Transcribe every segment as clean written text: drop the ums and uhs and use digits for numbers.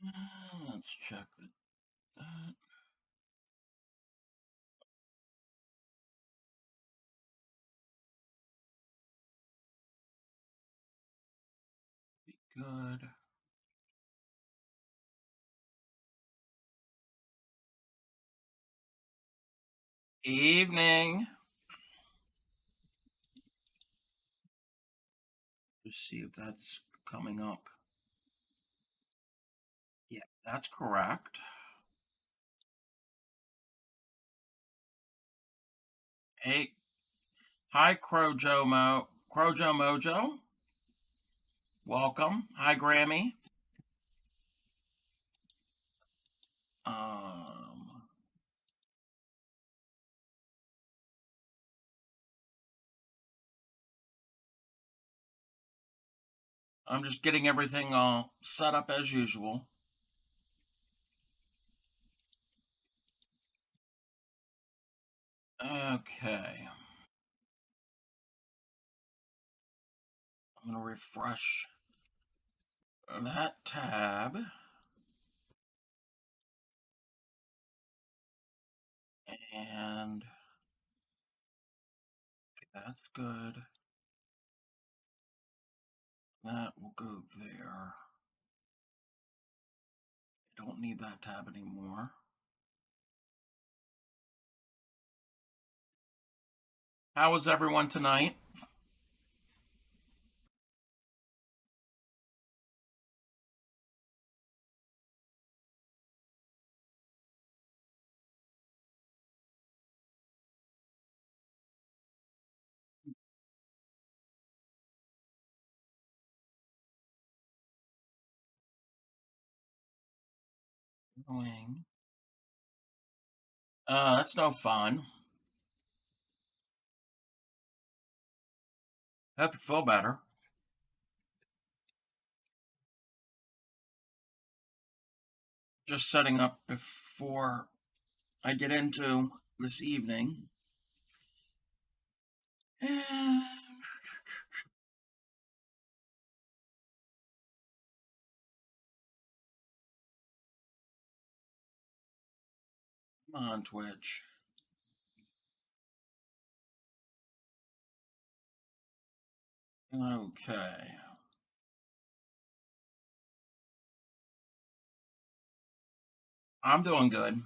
Let's check that. Be good. Evening. Just see if that's coming up. Yeah, that's correct. Hey, hi, Crojo Mojo. Welcome. Hi, Grammy. Um, I'm just getting everything all set up as usual. Okay. I'm going to refresh that tab. And that's good. That will go there. I don't need that tab anymore. How was everyone tonight? Annoying. That's no fun. Hope you feel better. Just setting up before I get into this evening. Come on, Twitch. Okay. I'm doing good.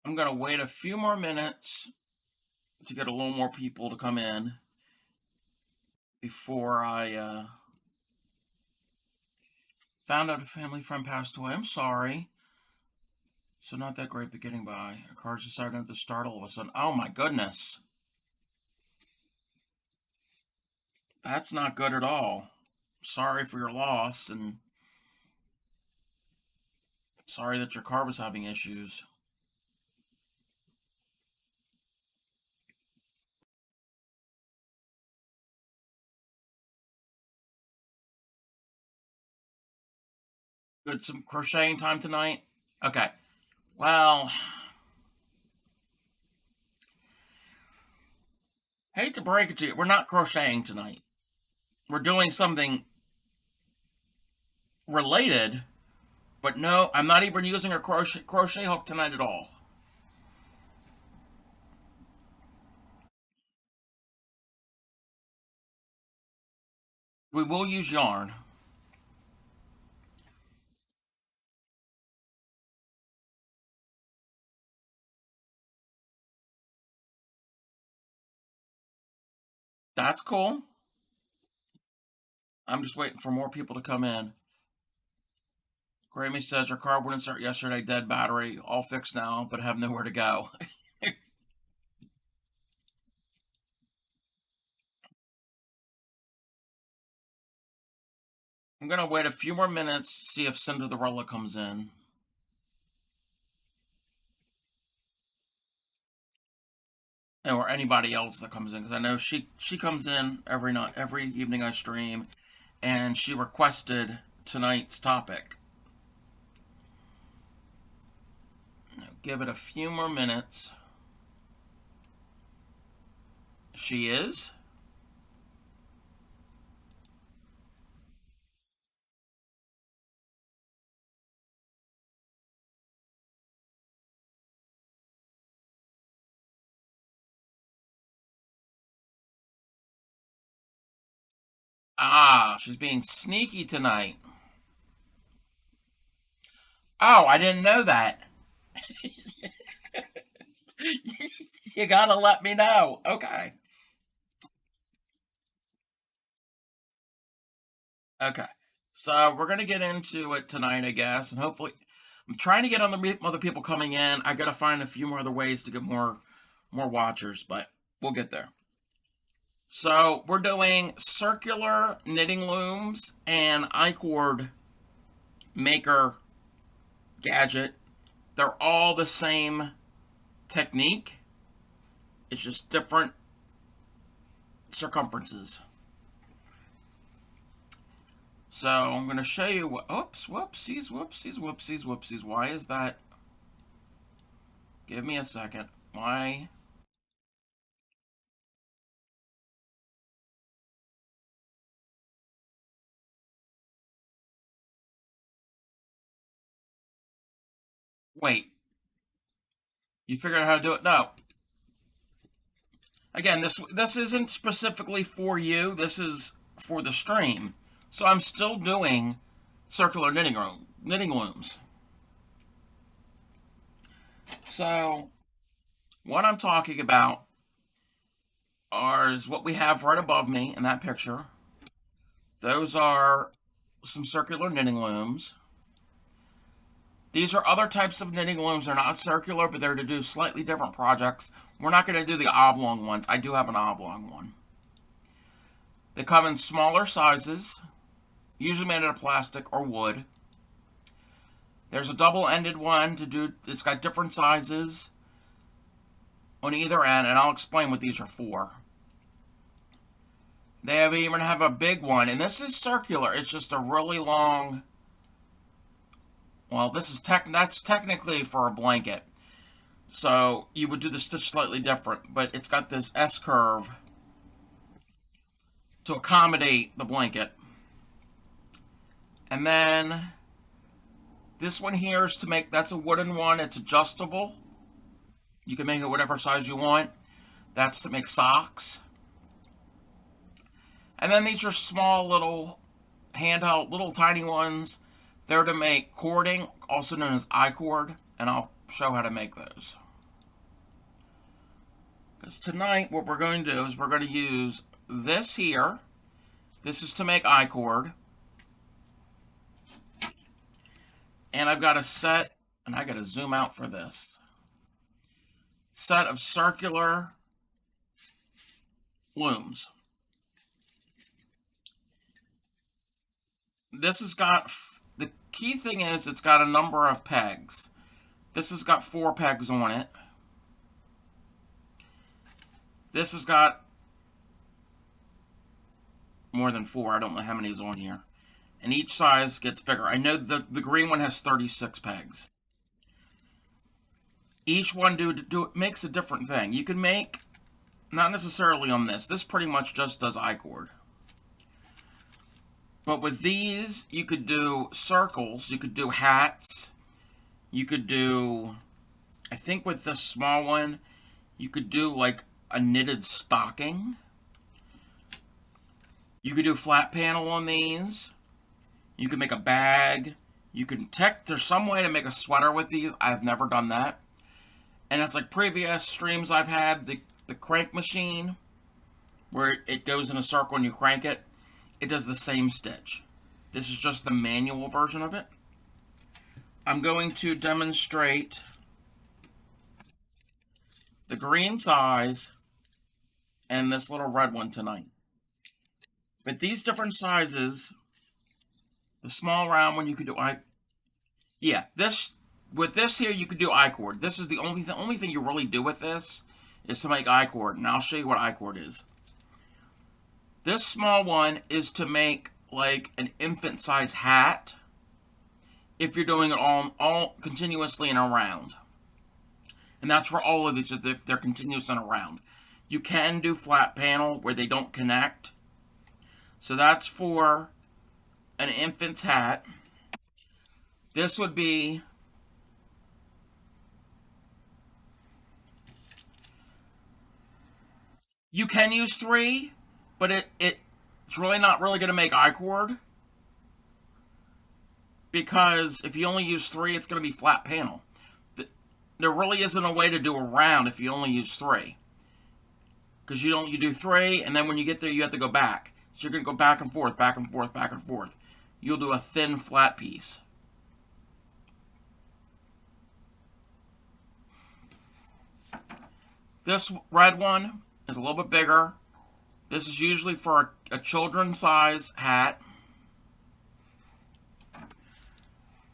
I'm going to wait a few more minutes to get a little more people to come in before I found out a family friend passed away. I'm sorry. So not that great beginning by. A car's decided to start all of a sudden. Oh my goodness. That's not good at all. Sorry for your loss and sorry that your car was having issues. Good, some crocheting time tonight? Okay. Well, hate to break it to you, we're not crocheting tonight. We're doing something related, but no, I'm not even using a crochet hook tonight at all. We will use yarn. That's cool. I'm just waiting for more people to come in. Grammy says her car wouldn't start yesterday, dead battery, all fixed now, but have nowhere to go. I'm gonna wait a few more minutes, see if Cinderella comes in. Or anybody else that comes in, because I know she comes in every night, every evening I stream, and she requested tonight's topic. give it a few more minutes. She is. Ah, she's being sneaky tonight. Oh, I didn't know that. You gotta let me know. Okay. Okay. So we're gonna get into it tonight, I guess, and hopefully, I'm trying to get on the other people coming in. I gotta find a few more other ways to get more watchers, but we'll get there. So we're doing circular knitting looms and I-cord maker gadget. They're all the same technique. It's just different circumferences. So I'm going to show you what. Oops, whoopsies, whoopsies, whoopsies, whoopsies. Why is that? Give me a second. Why? Wait. You figured out how to do it? No. Again, this isn't specifically for you. This is for the stream. So I'm still doing circular knitting looms. So what I'm talking about is what we have right above me in that picture. Those are some circular knitting looms. These are other types of knitting looms. They're not circular, but they're to do slightly different projects. We're not going to do the oblong ones. I do have an oblong one. They come in smaller sizes, usually made out of plastic or wood. There's a double-ended one to do. It's got different sizes on either end, and I'll explain what these are for. They even have a big one, and this is circular. It's just a really long. Well, that's technically for a blanket. So you would do the stitch slightly different, but it's got this S curve to accommodate the blanket. And then this one here is to make, that's a wooden one. It's adjustable. You can make it whatever size you want. That's to make socks. And then these are small little handheld, little tiny ones. They're to make cording, also known as I-cord, and I'll show how to make those. Because tonight what we're going to do is we're going to use this here. This is to make I-cord. And I've got a set, and I got to zoom out for this, set of circular looms. This has got, the key thing is it's got a number of pegs. This has got 4 pegs on it. This has got more than 4. I don't know how many is on here. And each size gets bigger. I know the green one has 36 pegs. Each one makes a different thing. You can make, not necessarily on this. This pretty much just does I-cord. But with these, you could do circles. You could do hats. You could do, I think with this small one, you could do like a knitted stocking. You could do flat panel on these. You could make a bag. You can there's some way to make a sweater with these. I've never done that. And it's like previous streams I've had, the crank machine, where it goes in a circle and you crank it. It does the same stitch. This is just the manual version of it. I'm going to demonstrate the green size and this little red one tonight. But these different sizes, the small round one you could do with this here you could do I-cord. This is the only thing you really do with this is to make I-cord, and I'll show you what I-cord is. This small one is to make like an infant size hat if you're doing it all continuously and around. And that's for all of these if they're continuous and around. You can do flat panel where they don't connect. So that's for an infant's hat. This would be you can use 3, but it's really not really going to make I-cord, because if you only use 3, it's going to be flat panel. There really isn't a way to do a round if you only use 3, because you do 3, and then when you get there you have to go back. So you're going to go back and forth, back and forth, back and forth. You'll do a thin flat piece. This red one is a little bit bigger. This is usually for a children's size hat.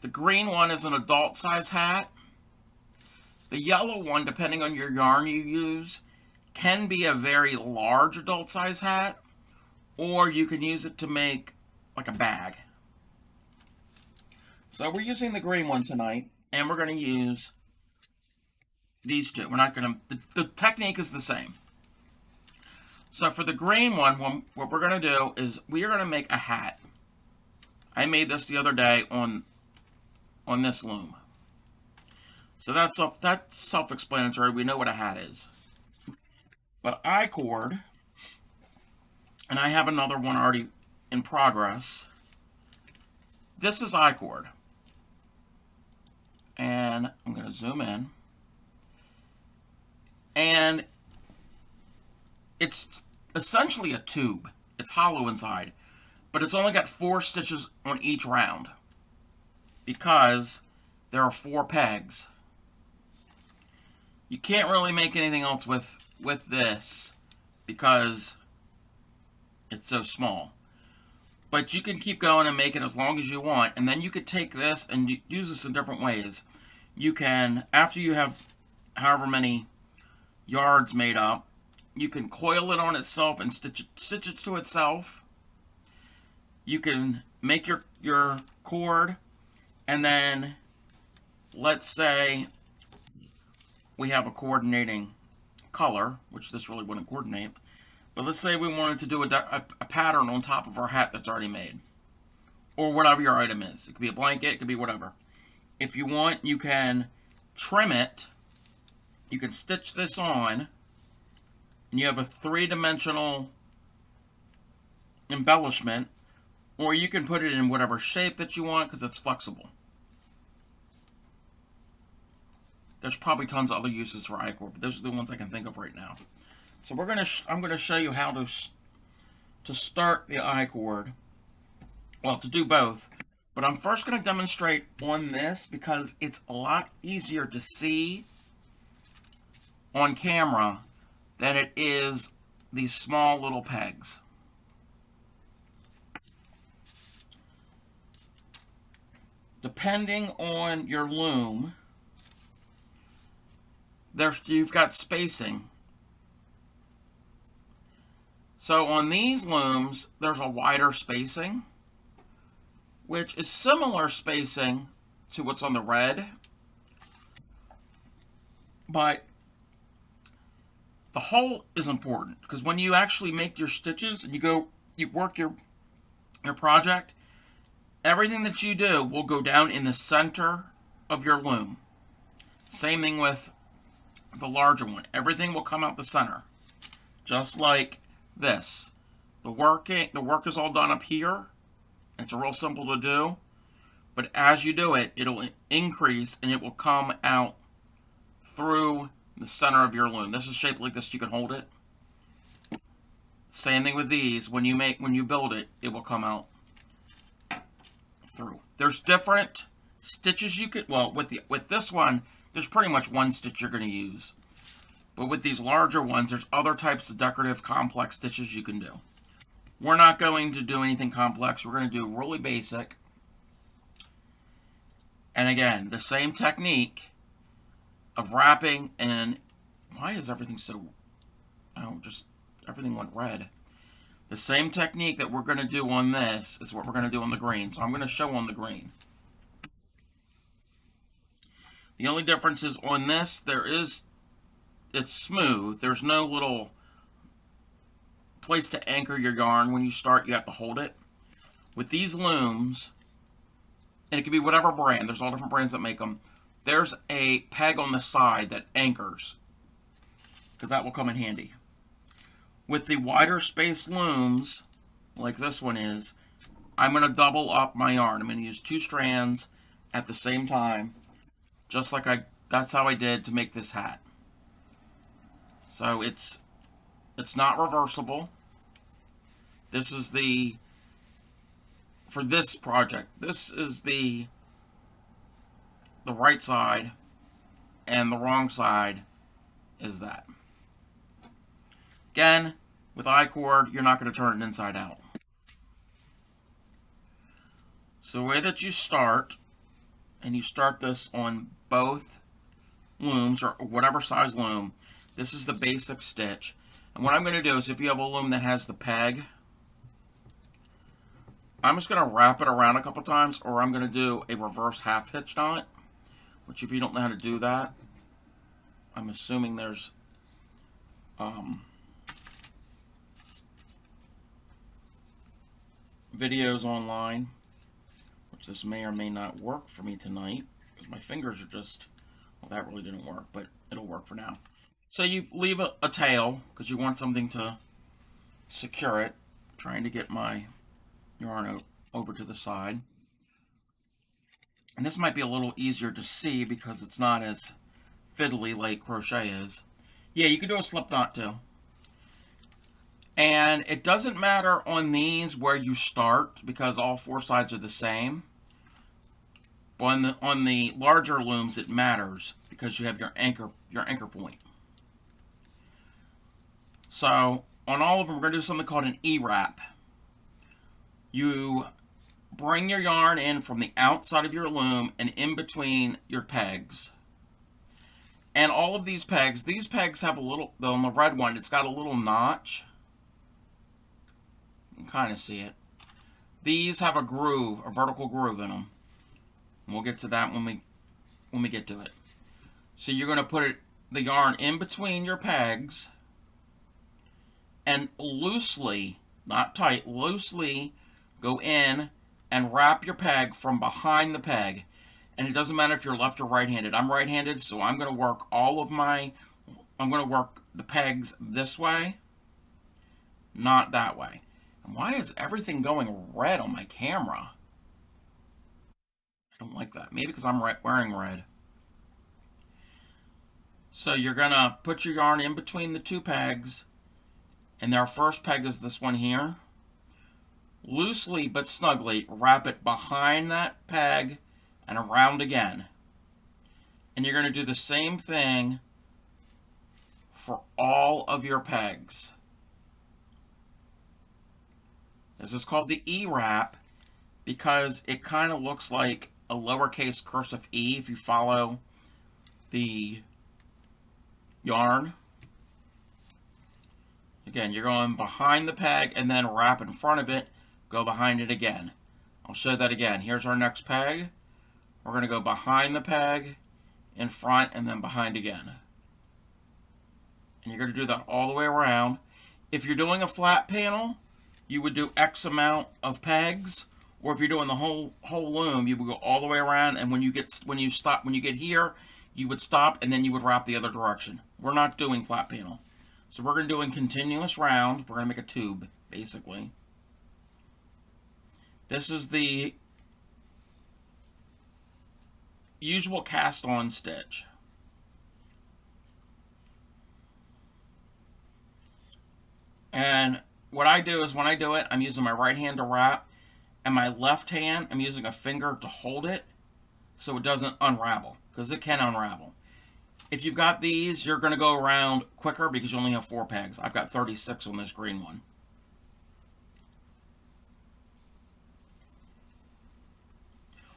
The green one is an adult size hat. The yellow one, depending on your yarn you use, can be a very large adult size hat, or you can use it to make like a bag. So we're using the green one tonight, and we're going to use these two. We're not going to, the technique is the same. So for the green one, what we're going to do is we are going to make a hat. I made this the other day on this loom. So that's self-explanatory. We know what a hat is. But I-cord, and I have another one already in progress. This is I-cord. And I'm going to zoom in. And it's essentially a tube. It's hollow inside. But it's only got 4 stitches on each round, because there are 4 pegs. You can't really make anything else with this because it's so small. But you can keep going and make it as long as you want, and then you could take this and use this in different ways. You can, after you have however many yards made up, you can coil it on itself and stitch it to itself. You can make your cord, and then let's say we have a coordinating color, which this really wouldn't coordinate, but let's say we wanted to do a pattern on top of our hat that's already made, or whatever your item is. It could be a blanket, it could be whatever. If you want, you can trim it, you can stitch this on, and you have a 3-dimensional embellishment, or you can put it in whatever shape that you want because it's flexible. There's probably tons of other uses for I-cord, but those are the ones I can think of right now. So I'm going to show you how to start the I-cord. Well, to do both. But I'm first going to demonstrate on this because it's a lot easier to see on camera than it is these small little pegs. Depending on your loom, you've got spacing. So on these looms, there's a wider spacing, which is similar spacing to what's on the red. But the hole is important, because when you actually make your stitches and you work your project, everything that you do will go down in the center of your loom. Same thing with the larger one. Everything will come out the center, just like this. The work is all done up here. It's real simple to do, but as you do it, it'll increase and it will come out through the center of your loom. This is shaped like this. You can hold it. Same thing with these. When you build it, it will come out through. There's different stitches you could, well, with this one, there's pretty much one stitch you're going to use. But with these larger ones, there's other types of decorative complex stitches you can do. We're not going to do anything complex. We're going to do really basic. And again, the same technique of wrapping, and why is everything so, everything went red. The same technique that we're going to do on this is what we're going to do on the green. So I'm going to show on the green. The only difference is on this, it's smooth. There's no little place to anchor your yarn. When you start, you have to hold it. With these looms, and it can be whatever brand, there's all different brands that make them, there's a peg on the side that anchors, because that will come in handy. With the wider space looms, like this one is, I'm going to double up my yarn. I'm going to use 2 strands at the same time, just like that's how I did to make this hat. So it's not reversible. This is for this project, this is the right side, and the wrong side is that. Again, with I-cord, you're not going to turn it inside out. So the way that you start, and you start this on both looms, or whatever size loom, this is the basic stitch. And what I'm going to do is, if you have a loom that has the peg, I'm just going to wrap it around a couple times, or I'm going to do a reverse half hitch knot, which if you don't know how to do that, I'm assuming there's videos online, which this may or may not work for me tonight, because my fingers are just, well, that really didn't work, but it'll work for now. So you leave a tail, because you want something to secure it. I'm trying to get my yarn over to the side. And this might be a little easier to see because it's not as fiddly like crochet is. Yeah, you can do a slip knot too. And it doesn't matter on these where you start, because all 4 sides are the same. But on the larger looms it matters, because you have your anchor point. So on all of them, we're going to do something called an E-wrap. You bring your yarn in from the outside of your loom and in between your pegs. And all of these pegs have a little, though on the red one, it's got a little notch. You can kind of see it. These have a groove, a vertical groove in them. And we'll get to that when we get to it. So you're going to put the yarn in between your pegs and loosely, not tight, loosely go in and wrap your peg from behind the peg. And it doesn't matter if you're left or right-handed. I'm right-handed, so I'm going to work I'm going to work the pegs this way, not that way. And why is everything going red on my camera? I don't like that. Maybe because I'm wearing red. So you're going to put your yarn in between the 2 pegs, and our first peg is this one here. Loosely but snugly wrap it behind that peg and around again. And you're going to do the same thing for all of your pegs. This is called the E-wrap because it kind of looks like a lowercase cursive E if you follow the yarn. Again, you're going behind the peg and then wrap in front of it, go behind it again. I'll show that again. Here's our next peg. We're going to go behind the peg, in front, and then behind again. And you're going to do that all the way around. If you're doing a flat panel, you would do X amount of pegs, or if you're doing the whole loom, you would go all the way around, and when you get here, you would stop, and then you would wrap the other direction. We're not doing flat panel. So we're going to do in continuous round. We're going to make a tube, basically. This is the usual cast-on stitch. And what I do is when I do it, I'm using my right hand to wrap, and my left hand, I'm using a finger to hold it so it doesn't unravel, because it can unravel. If you've got these, you're going to go around quicker because you only have 4 pegs. I've got 36 on this green one.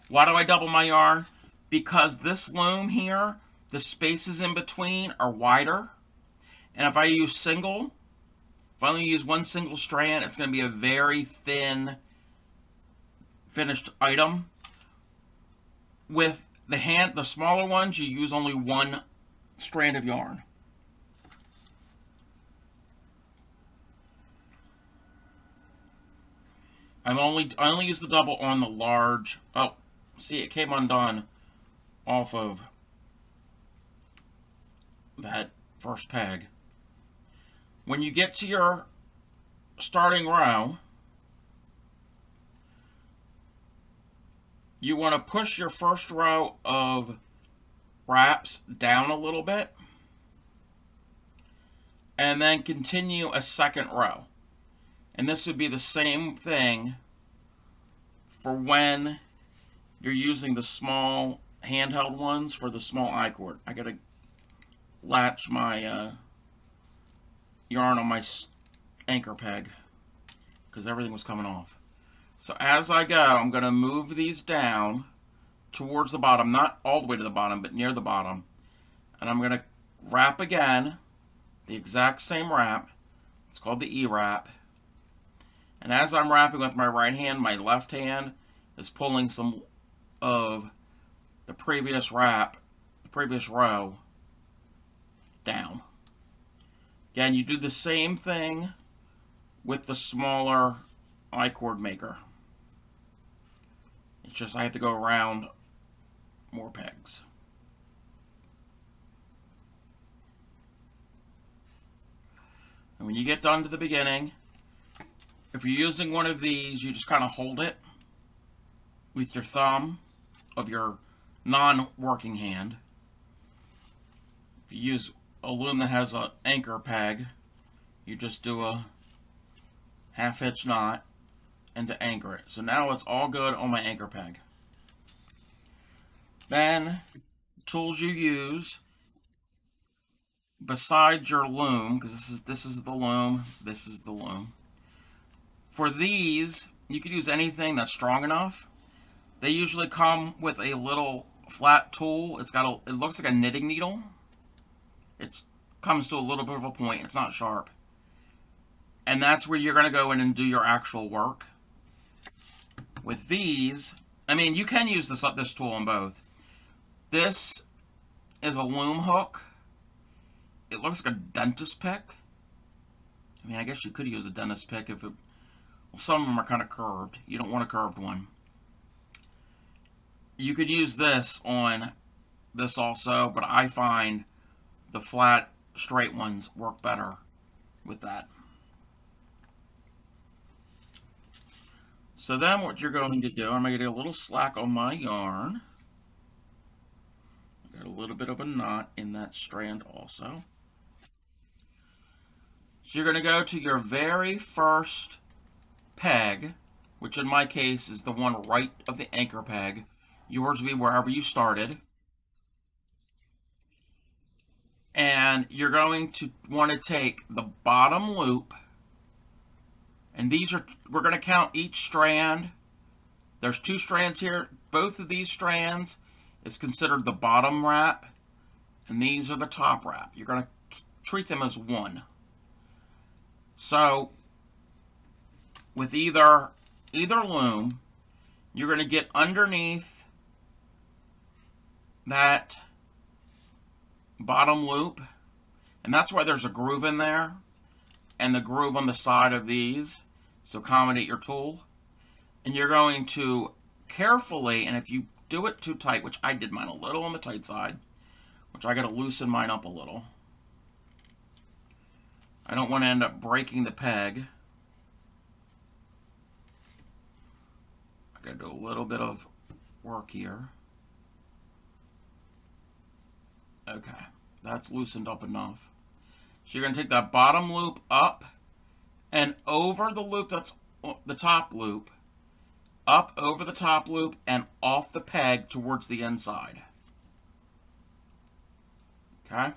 Why do I double my yarn? Because this loom here, the spaces in between are wider. And if I use single, if I only use one single strand, it's going to be a very thin finished item. With the smaller ones, you use only one strand of yarn. I only use the double on the large. Oh, see, it came undone off of that first peg. When you get to your starting row, you want to push your first row of wraps down a little bit and then continue a second row. And this would be the same thing for when you're using the small handheld ones for the small I-cord. I gotta latch my yarn on my anchor peg because everything was coming off. So as I go, I'm gonna move these down towards the bottom, not all the way to the bottom, but near the bottom. And I'm gonna wrap again, the exact same wrap. It's called the E-wrap. And as I'm wrapping with my right hand, my left hand is pulling some of the previous wrap, the previous row, down. Again, you do the same thing with the smaller I-cord maker. It's just I have to go around more pegs. And when you get done to the beginning, if you're using one of these, you just kind of hold it with your thumb of your non-working hand. If you use a loom that has an anchor peg, you just do a half-hitch knot and to anchor it. So now it's all good on my anchor peg. Then, tools you use besides your loom, because this is the loom, this is the loom. For these, you could use anything that's strong enough. They usually come with a little flat tool. It looks like a knitting needle. It comes to a little bit of a point. It's not sharp. And that's where you're going to go in and do your actual work. With these, I mean, you can use this tool on both. This is a loom hook. It looks like a dentist pick. I mean, I guess you could use a dentist pick if it... Well, some of them are kind of curved. You don't want a curved one. You could use this on this also, but I find the flat, straight ones work better with that. So then what you're going to do, I'm going to get a little slack on my yarn. Got a little bit of a knot in that strand also. So you're going to go to your very first peg, which in my case is the one right of the anchor peg. Yours will be wherever you started. And you're going to want to take the bottom loop, and we're going to count each strand. There's 2 strands here. Both of these strands is considered the bottom wrap, and these are the top wrap. You're going to treat them as one. So with either loom, you're going to get underneath that bottom loop, and that's why there's a groove in there and the groove on the side of these, so accommodate your tool. And you're going to carefully, and if you do it too tight, which I did mine a little on the tight side, which I got to loosen mine up a little. I don't want to end up breaking the peg. I got to do a little bit of work here. Okay, that's loosened up enough. So you're going to take that bottom loop up and over the loop that's the top loop, up over the top loop and off the peg towards the inside. Okay?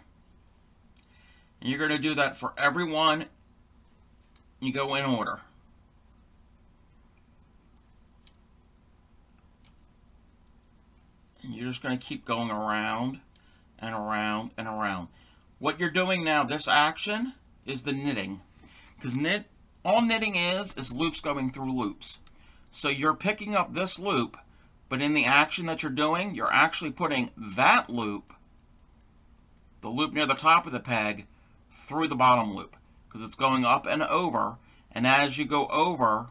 And you're going to do that for every one. You go in order. And you're just going to keep going around and around and around. What you're doing now, this action, is the knitting. Because all knitting is loops going through loops. So you're picking up this loop, But in the action that you're doing, you're actually putting that loop, the loop near the top of the peg, through the bottom loop, because it's going up and over, and as you go over,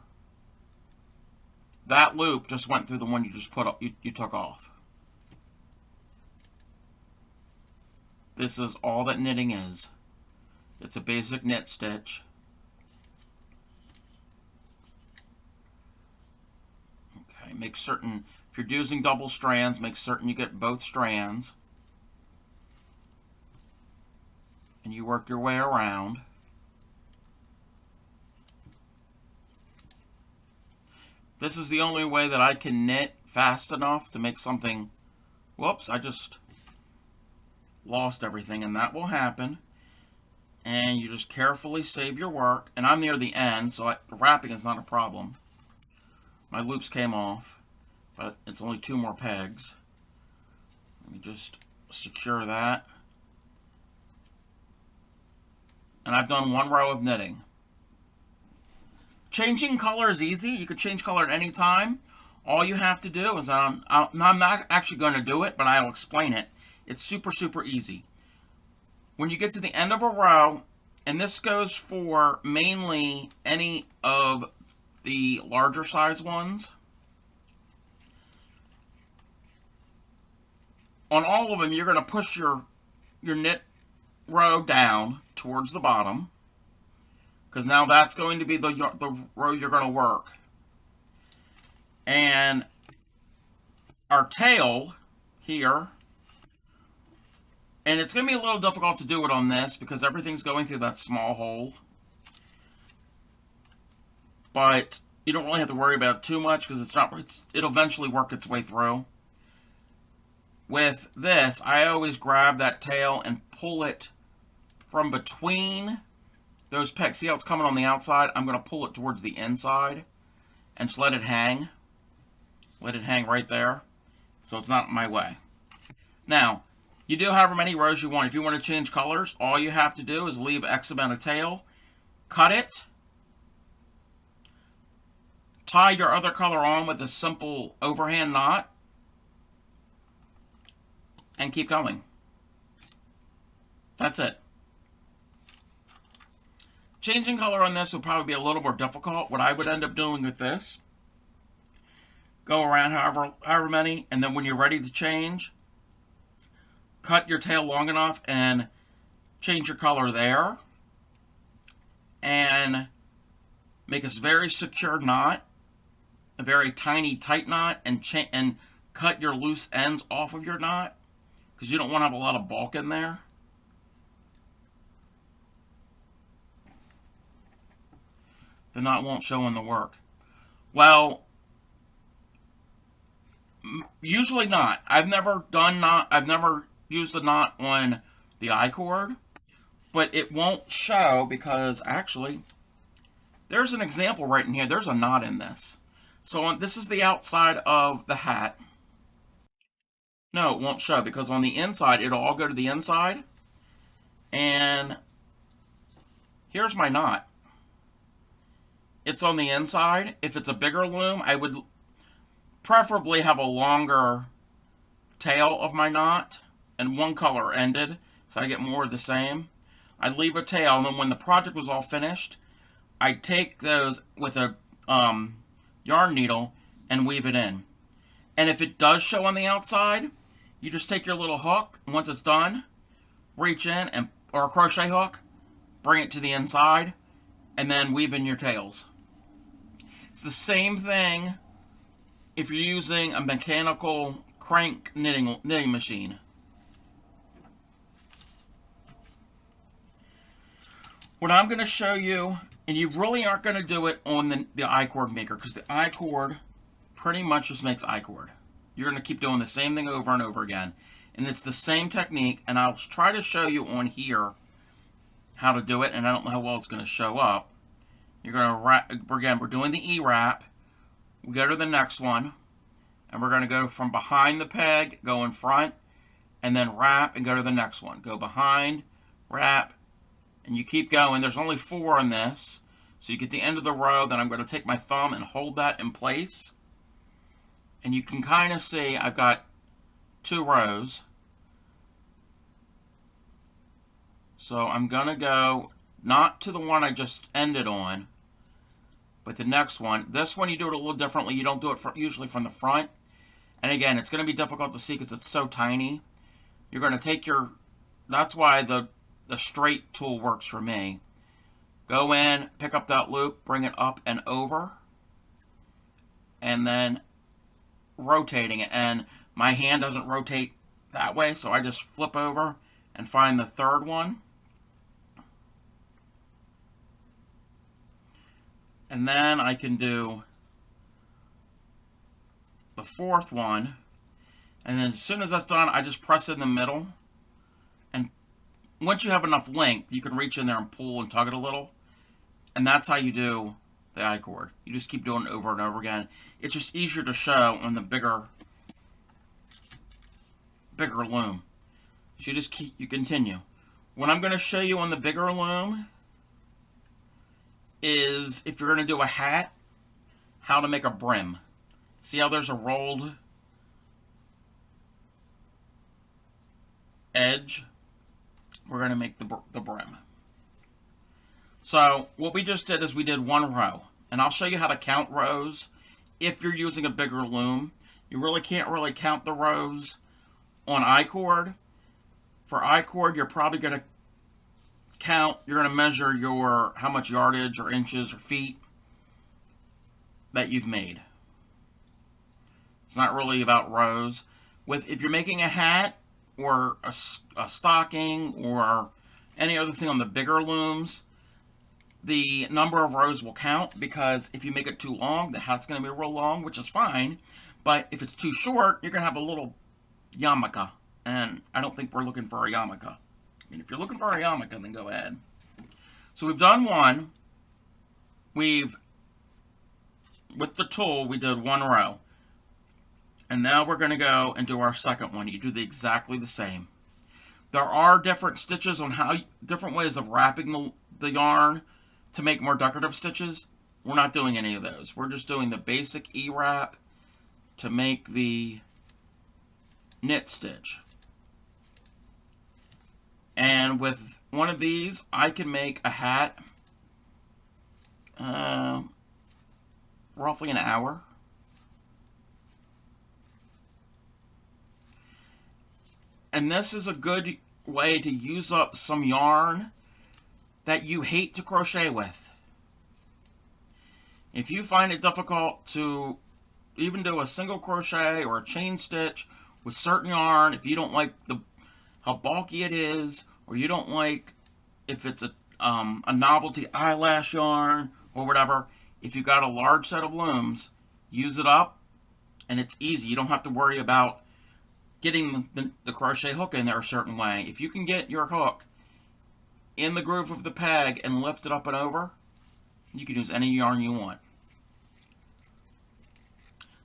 that loop just went through the one you just you took off. This is all that knitting is. It's a basic knit stitch. Okay, make certain, if you're using double strands, make certain you get both strands. And you work your way around. This is the only way that I can knit fast enough to make something. Whoops, I just lost everything, and that will happen. And you just carefully save your work. And I'm near the end, so wrapping is not a problem. My loops came off, but it's only 2 more pegs. Let me just secure that. And I've done 1 row of knitting. Changing color is easy. You could change color at any time. All you have to do is, I'm not actually going to do it, but I'll explain it. It's super, super easy. When you get to the end of a row, and this goes for mainly any of the larger size ones, on all of them, you're going to push your knit row down towards the bottom, because now that's going to be the row you're going to work. And our tail here, and it's going to be a little difficult to do it on this because everything's going through that small hole, but you don't really have to worry about it too much because it'll eventually work its way through. With this, I always grab that tail and pull it from between those pegs. See how it's coming on the outside? I'm going to pull it towards the inside and just let it hang. Let it hang right there, so it's not in my way. Now, you do however many rows you want. If you want to change colors, all you have to do is leave X amount of tail, cut it, tie your other color on with a simple overhand knot, and keep going. That's it. Changing color on this will probably be a little more difficult. What I would end up doing with this, go around however many, and then when you're ready to change, cut your tail long enough and change your color there, and make a very secure knot, a very tiny tight knot, and cut your loose ends off of your knot, because you don't want to have a lot of bulk in there. The knot won't show in the work. Well, usually not. I've never used a knot on the I-cord, but it won't show because actually there's an example right in here. There's a knot in this. So this is the outside of the hat. No, it won't show because on the inside, it'll all go to the inside. And here's my knot. It's on the inside. If it's a bigger loom, I would preferably have a longer tail of my knot and one color ended, so I get more of the same. I'd leave a tail, and then when the project was all finished, I'd take those with a yarn needle and weave it in. And if it does show on the outside, you just take your little hook, and once it's done, reach in, or a crochet hook, bring it to the inside, and then weave in your tails. It's the same thing if you're using a mechanical crank knitting machine. What I'm going to show you, and you really aren't going to do it on the I-cord maker, because the I-cord pretty much just makes I-cord. You're going to keep doing the same thing over and over again. And it's the same technique, and I'll try to show you on here how to do it, and I don't know how well it's going to show up. You're going to wrap, again, we're doing the E-wrap. We go to the next one, and we're going to go from behind the peg, go in front, and then wrap and go to the next one. Go behind, wrap, and you keep going. There's only 4 in this, so you get the end of the row, then I'm going to take my thumb and hold that in place. And you can kind of see I've got 2 rows. So I'm going to go not to the one I just ended on, but the next one. This one you do it a little differently. You don't do it usually from the front. And again, it's going to be difficult to see because it's so tiny. You're going to take your, that's why the straight tool works for me. Go in, pick up that loop, bring it up and over, and then rotating it. And my hand doesn't rotate that way, so I just flip over and find the third one. And then I can do the fourth one. And then as soon as that's done, I just press in the middle. And once you have enough length, you can reach in there and pull and tug it a little. And that's how you do the I-cord. You just keep doing it over and over again. It's just easier to show on the bigger loom. So you continue. What I'm going to show you on the bigger loom is, if you're going to do a hat, how to make a brim. See how there's a rolled edge? We're going to make the brim. So what we just did is we did 1 row. And I'll show you how to count rows if you're using a bigger loom. You really can't count the rows on I-cord. For I-cord, you're probably going to you're going to measure how much yardage or inches or feet that you've made. It's not really about rows. If you're making a hat or a stocking or any other thing on the bigger looms, the number of rows will count, because if you make it too long, the hat's going to be real long, which is fine. But if it's too short, you're going to have a little yarmulke. And I don't think we're looking for a yarmulke. I mean, if you're looking for a yarmulke, then go ahead. So we've done one. With the tool, we did 1 row. And now we're going to go and do our second one. You do exactly the same. There are different stitches on different ways of wrapping the yarn to make more decorative stitches. We're not doing any of those. We're just doing the basic E-wrap to make the knit stitch. And with one of these, I can make a hat roughly an hour. And this is a good way to use up some yarn that you hate to crochet with. If you find it difficult to even do a single crochet or a chain stitch with certain yarn, if you don't like how bulky it is, or you don't like if it's a novelty eyelash yarn or whatever, if you got a large set of looms, use it up and it's easy. You don't have to worry about getting the crochet hook in there a certain way. If you can get your hook in the groove of the peg and lift it up and over, you can use any yarn you want.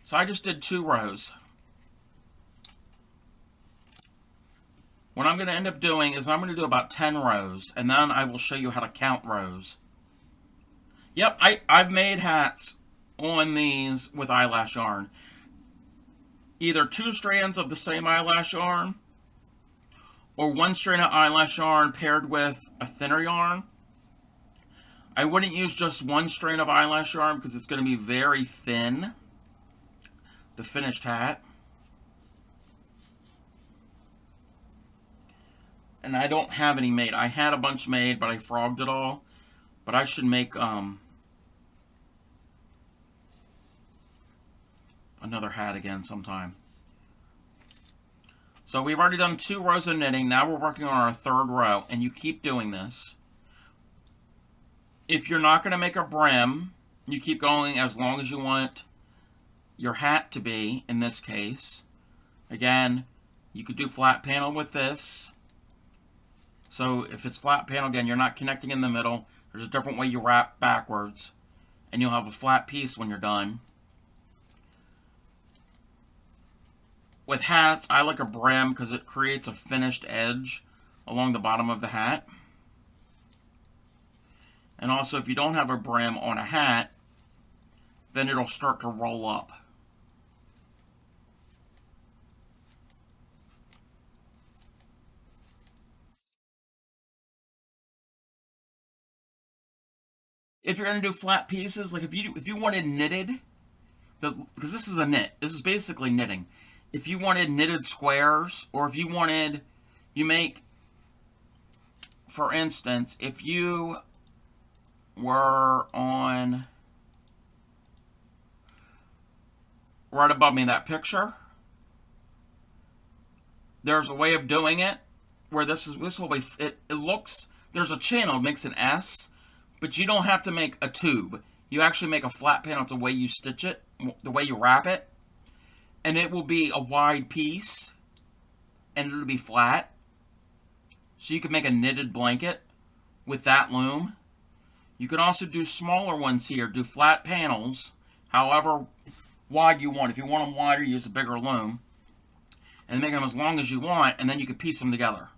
So I just did 2 rows. What I'm going to end up doing is I'm going to do about 10 rows, and then I will show you how to count rows. Yep, I've made hats on these with eyelash yarn. Either 2 strands of the same eyelash yarn, or 1 strand of eyelash yarn paired with a thinner yarn. I wouldn't use just 1 strand of eyelash yarn because it's going to be very thin, the finished hat. And I don't have any made. I had a bunch made, but I frogged it all. But I should make another hat again sometime. So we've already done 2 rows of knitting. Now we're working on our 3rd row, and you keep doing this. If you're not going to make a brim, you keep going as long as you want your hat to be, in this case. Again, you could do flat panel with this. So if it's flat panel, again, you're not connecting in the middle. There's a different way you wrap backwards, and you'll have a flat piece when you're done. With hats, I like a brim because it creates a finished edge along the bottom of the hat. And also, if you don't have a brim on a hat, then it'll start to roll up. if you're going to do flat pieces, like if you wanted knitted, because this is a knit. This is basically knitting. If you wanted knitted squares, or if you wanted, you make, for instance, if you were on right above me, that picture, there's a way of doing it where this will be, it looks, there's a channel, it makes an S, but you don't have to make a tube. You actually make a flat panel. It's the way you stitch it, the way you wrap it, and it will be a wide piece, and it'll be flat. So you can make a knitted blanket with that loom. You can also do smaller ones here, do flat panels, however wide you want. If you want them wider, use a bigger loom, and make them as long as you want, and then you can piece them together.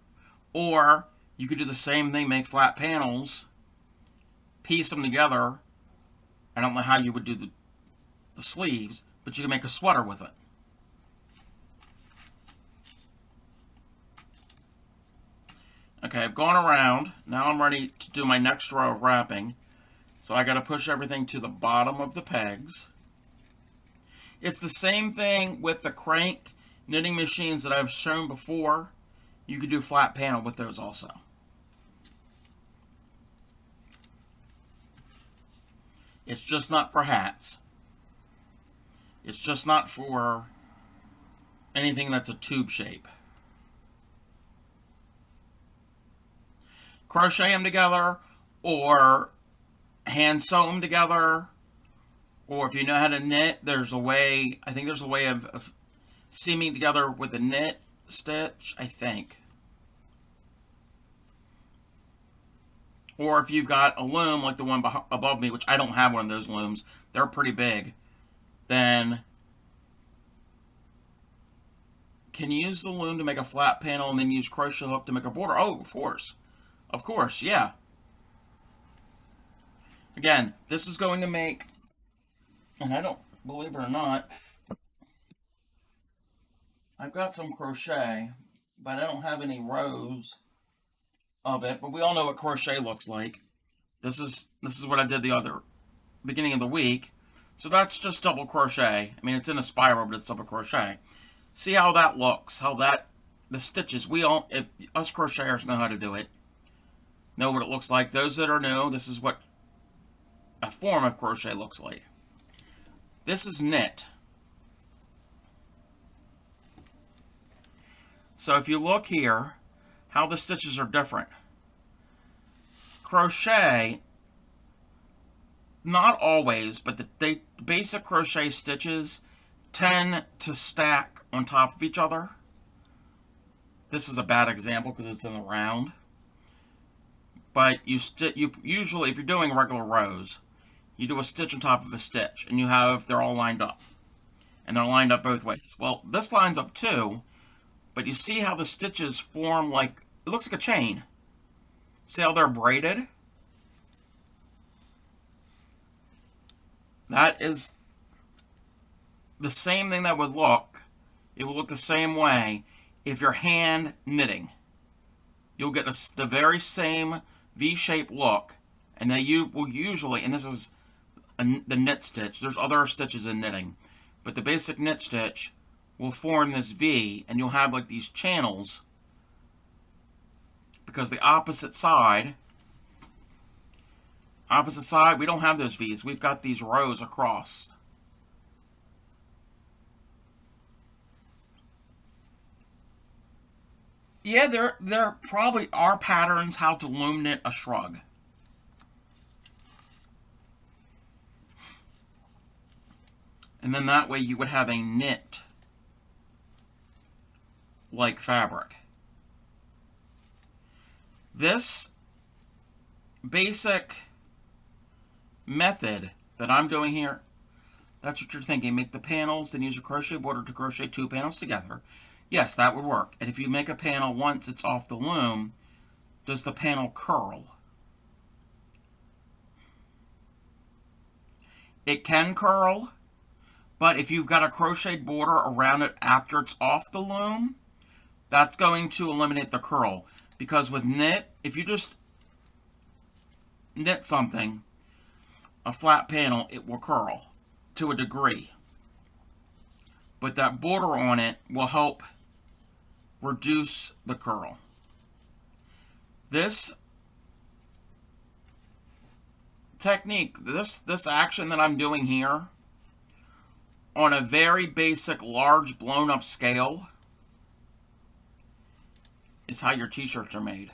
Or you could do the same thing, make flat panels, piece them together. I don't know how you would do the sleeves, but you can make a sweater with it. Okay, I've gone around. Now I'm ready to do my next row of wrapping. So I got to push everything to the bottom of the pegs. It's the same thing with the crank knitting machines that I've shown before. You could do flat panel with those also. It's just not for hats. It's just not for anything that's a tube shape. Crochet them together, or hand sew them together, or if you know how to knit, there's a way, I think there's a way of seaming together with a knit stitch, I think. Or if you've got a loom like the one above me, which I don't have one of those looms, they're pretty big, then can you use the loom to make a flat panel and then use crochet hook to make a border? Oh, of course. Of course, yeah. Again, this is going to make, and I don't, believe it or not, I've got some crochet, but I don't have any rows of it, but we all know what crochet looks like. This is what I did the other beginning of the week. So that's just double crochet. I mean, it's in a spiral, but it's double crochet. See how that looks, the stitches, us crocheters know how to do it. Know what it looks like. Those that are new, this is what a form of crochet looks like. This is knit. So if you look here, how the stitches are different. Crochet, not always, but the basic crochet stitches tend to stack on top of each other. This is a bad example because it's in the round. But you usually, if you're doing regular rows, you do a stitch on top of a stitch, and they're all lined up. And they're lined up both ways. Well, this lines up too, but you see how the stitches form like, it looks like a chain. See how they're braided? That is the same thing that would look, it will look the same way if you're hand knitting. You'll get the very same V-shaped look, and then you will usually, and this is the knit stitch, there's other stitches in knitting, but the basic knit stitch will form this V, and you'll have like these channels, because the opposite side, we don't have those V's, we've got these rows across. Yeah, there probably are patterns how to loom knit a shrug. And then that way you would have a knit like fabric. This basic method that I'm doing here, that's what you're thinking. Make the panels, then use a crochet border to crochet 2 panels together. Yes, that would work. And if you make a panel once it's off the loom, does the panel curl? It can curl, but if you've got a crocheted border around it after it's off the loom, that's going to eliminate the curl. Because with knit, if you just knit something, a flat panel, it will curl to a degree. But that border on it will help reduce the curl. This technique, this action that I'm doing here, on a very basic, large, blown up scale, is how your t-shirts are made.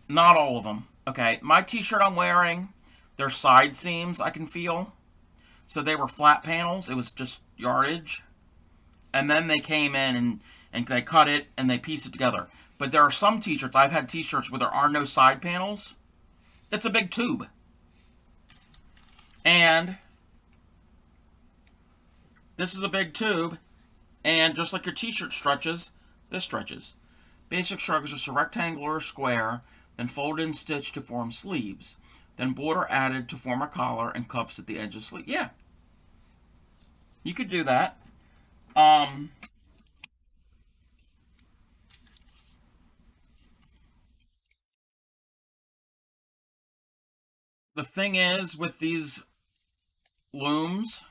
Not all of them. Okay, my t-shirt I'm wearing, their side seams I can feel. So they were flat panels. It was just yardage. And then they came in and they cut it and they pieced it together. But there are some t-shirts, I've had t-shirts where there are no side panels. It's a big tube. And this is a big tube. And just like your t-shirt stretches, this stretches. Basic shrug is just a rectangular square, then folded and stitched to form sleeves. Then border added to form a collar and cuffs at the edge of sleeve. Yeah. You could do that. The thing is, with these looms,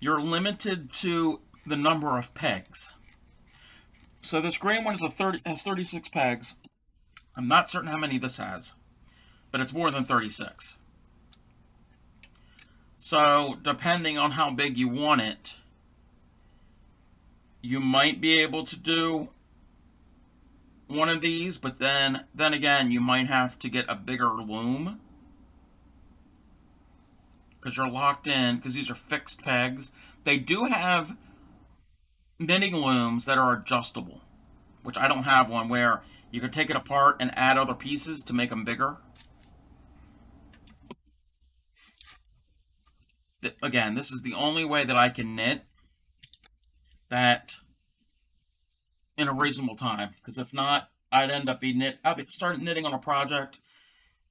you're limited to the number of pegs. So this green one has 36 pegs. I'm not certain how many this has, but it's more than 36. So depending on how big you want it, you might be able to do one of these, but then again, you might have to get a bigger loom, because you're locked in, because these are fixed pegs. They do have knitting looms that are adjustable, which I don't have one, where you can take it apart and add other pieces to make them bigger. Again, this is the only way that I can knit that in a reasonable time, because if not, I'd end up I'd start knitting on a project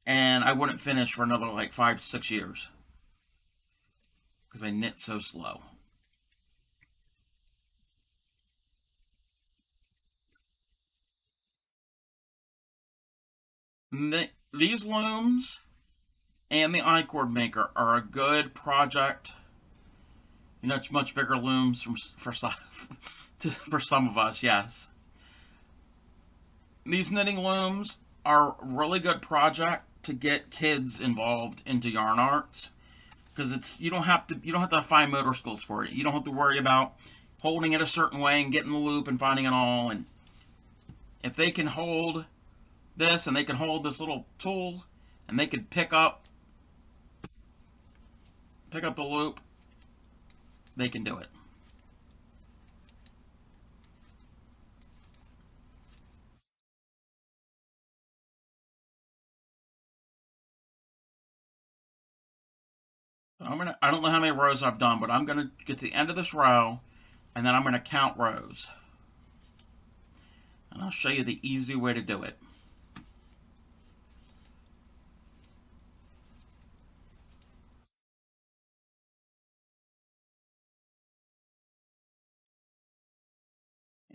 and I wouldn't finish for another like 5 to 6 years, because I knit so slow. These looms and the I-cord maker are a good project. You know, it's much bigger looms for some of us, yes. These knitting looms are a really good project to get kids involved into yarn arts, because you don't have to have fine motor skills for it. You don't have to worry about holding it a certain way and getting the loop and finding it all. And if they can hold this and they can hold this little tool and they can pick up the loop, they can do it. I don't know how many rows I've done, but I'm gonna get to the end of this row and then I'm gonna count rows. And I'll show you the easy way to do it.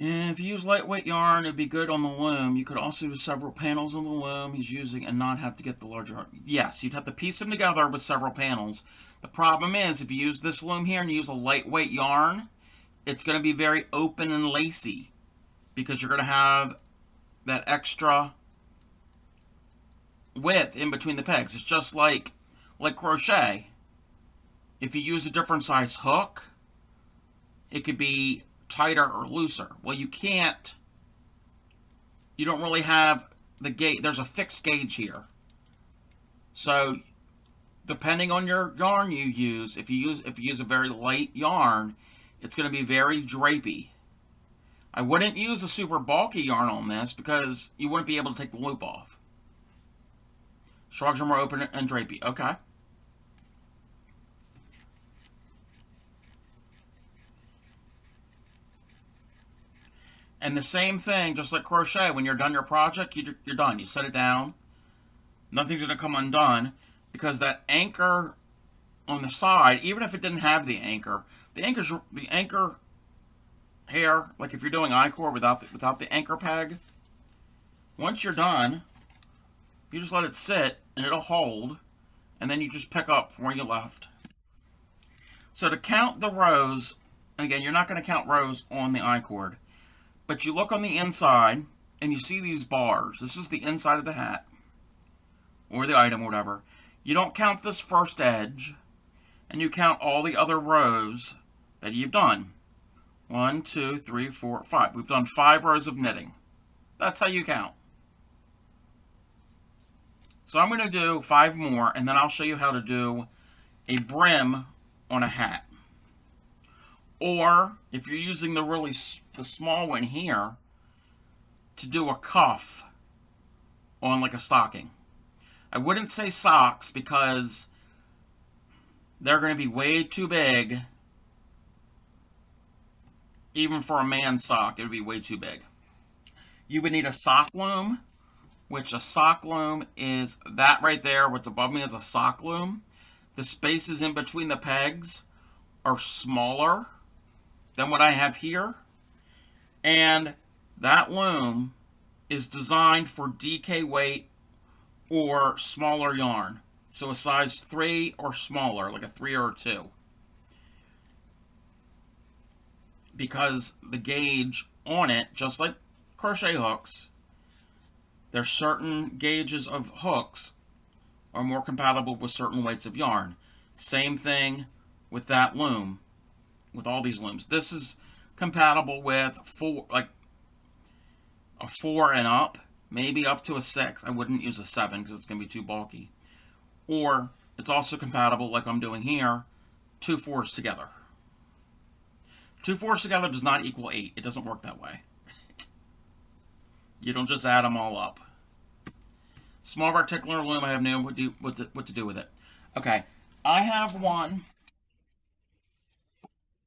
And if you use lightweight yarn, it'd be good on the loom. You could also use several panels on the loom he's using and not have to get the larger yarn. Yes, you'd have to piece them together with several panels. The problem is, if you use this loom here and you use a lightweight yarn, it's going to be very open and lacy, because you're going to have that extra width in between the pegs. It's just like crochet. If you use a different size hook, it could be tighter or looser. Well, you don't really have the gauge. There's a fixed gauge here. So depending on your yarn you use, if you use a very light yarn, it's going to be very drapey. I wouldn't use a super bulky yarn on this, because you wouldn't be able to take the loop off. Shrugs are more open and drapey. Okay. And the same thing, just like crochet, when you're done your project, you're done. You set it down. Nothing's going to come undone, because that anchor on the side, even if it didn't have the anchor here, like if you're doing I-cord without the anchor peg, once you're done, You just let it sit and it'll hold, and then you just pick up from where you left. So to count the rows, and again, you're not going to count rows on the I-cord, but you look on the inside and you see these bars. This is the inside of the hat or the item or whatever. You don't count this first edge, and you count all the other rows that you've done. 1, 2, 3, 4, 5. We've done 5 rows of knitting. That's how you count. So I'm going to do 5 more, and then I'll show you how to do a brim on a hat. Or, if you're using the small one here, to do a cuff on like a stocking. I wouldn't say socks because they're going to be way too big. Even for a man's sock, it would be way too big. You would need a sock loom, which a sock loom is that right there. What's above me is a sock loom. The spaces in between the pegs are smaller than what I have here. And that loom is designed for DK weight or smaller yarn. So a size 3 or smaller, like a 3 or a 2. Because the gauge on it, just like crochet hooks, there's certain gauges of hooks are more compatible with certain weights of yarn. Same thing with that loom, with all these looms. This is compatible with a 4 and up, maybe up to a 6. I wouldn't use a 7 because it's going to be too bulky. Or it's also compatible, like I'm doing here, 2 4s together. 2 4s together does not equal 8. It doesn't work that way. You don't just add them all up. Small rectangular loom, I have no idea what to do with it. Okay, I have one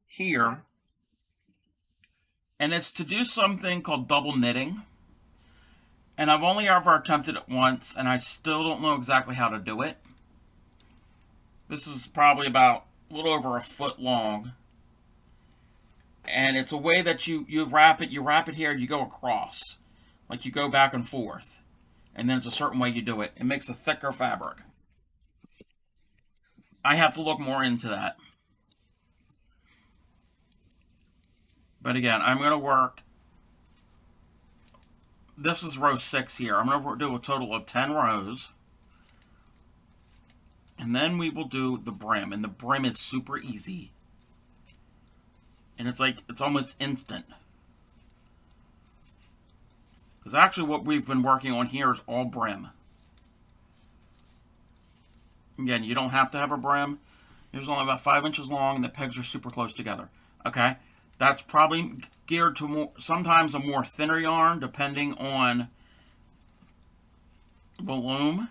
here, and it's to do something called double knitting. And I've only ever attempted it once, and I still don't know exactly how to do it. This is probably about a little over a foot long. And it's a way that you wrap it here, and you go across. Like you go back and forth. And then it's a certain way you do it. It makes a thicker fabric. I have to look more into that. But again, I'm going to work. This is row 6 here. I'm going to do a total of 10 rows. And then we will do the brim. And the brim is super easy. And it's almost instant. Because actually what we've been working on here is all brim. Again, you don't have to have a brim. It's only about 5 inches long and the pegs are super close together. Okay? That's probably geared to sometimes a more thinner yarn depending on the loom.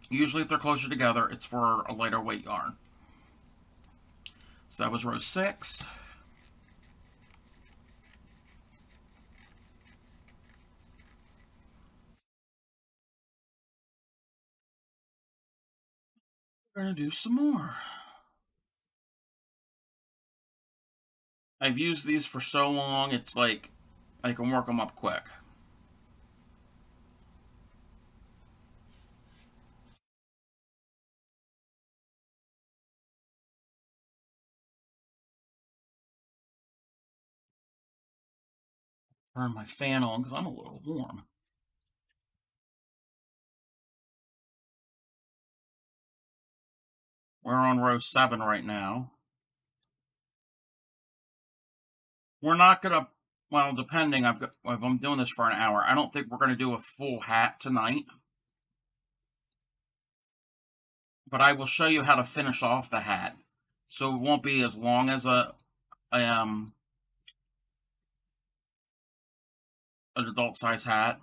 Usually if they're closer together, it's for a lighter weight yarn. So that was row 6. We're going to do some more. I've used these for so long, it's like I can work them up quick. Turn my fan on because I'm a little warm. We're on row 7 right now. We're not going to, well, depending, if I'm doing this for an hour, I don't think we're going to do a full hat tonight. But I will show you how to finish off the hat. So it won't be as long as an adult size hat.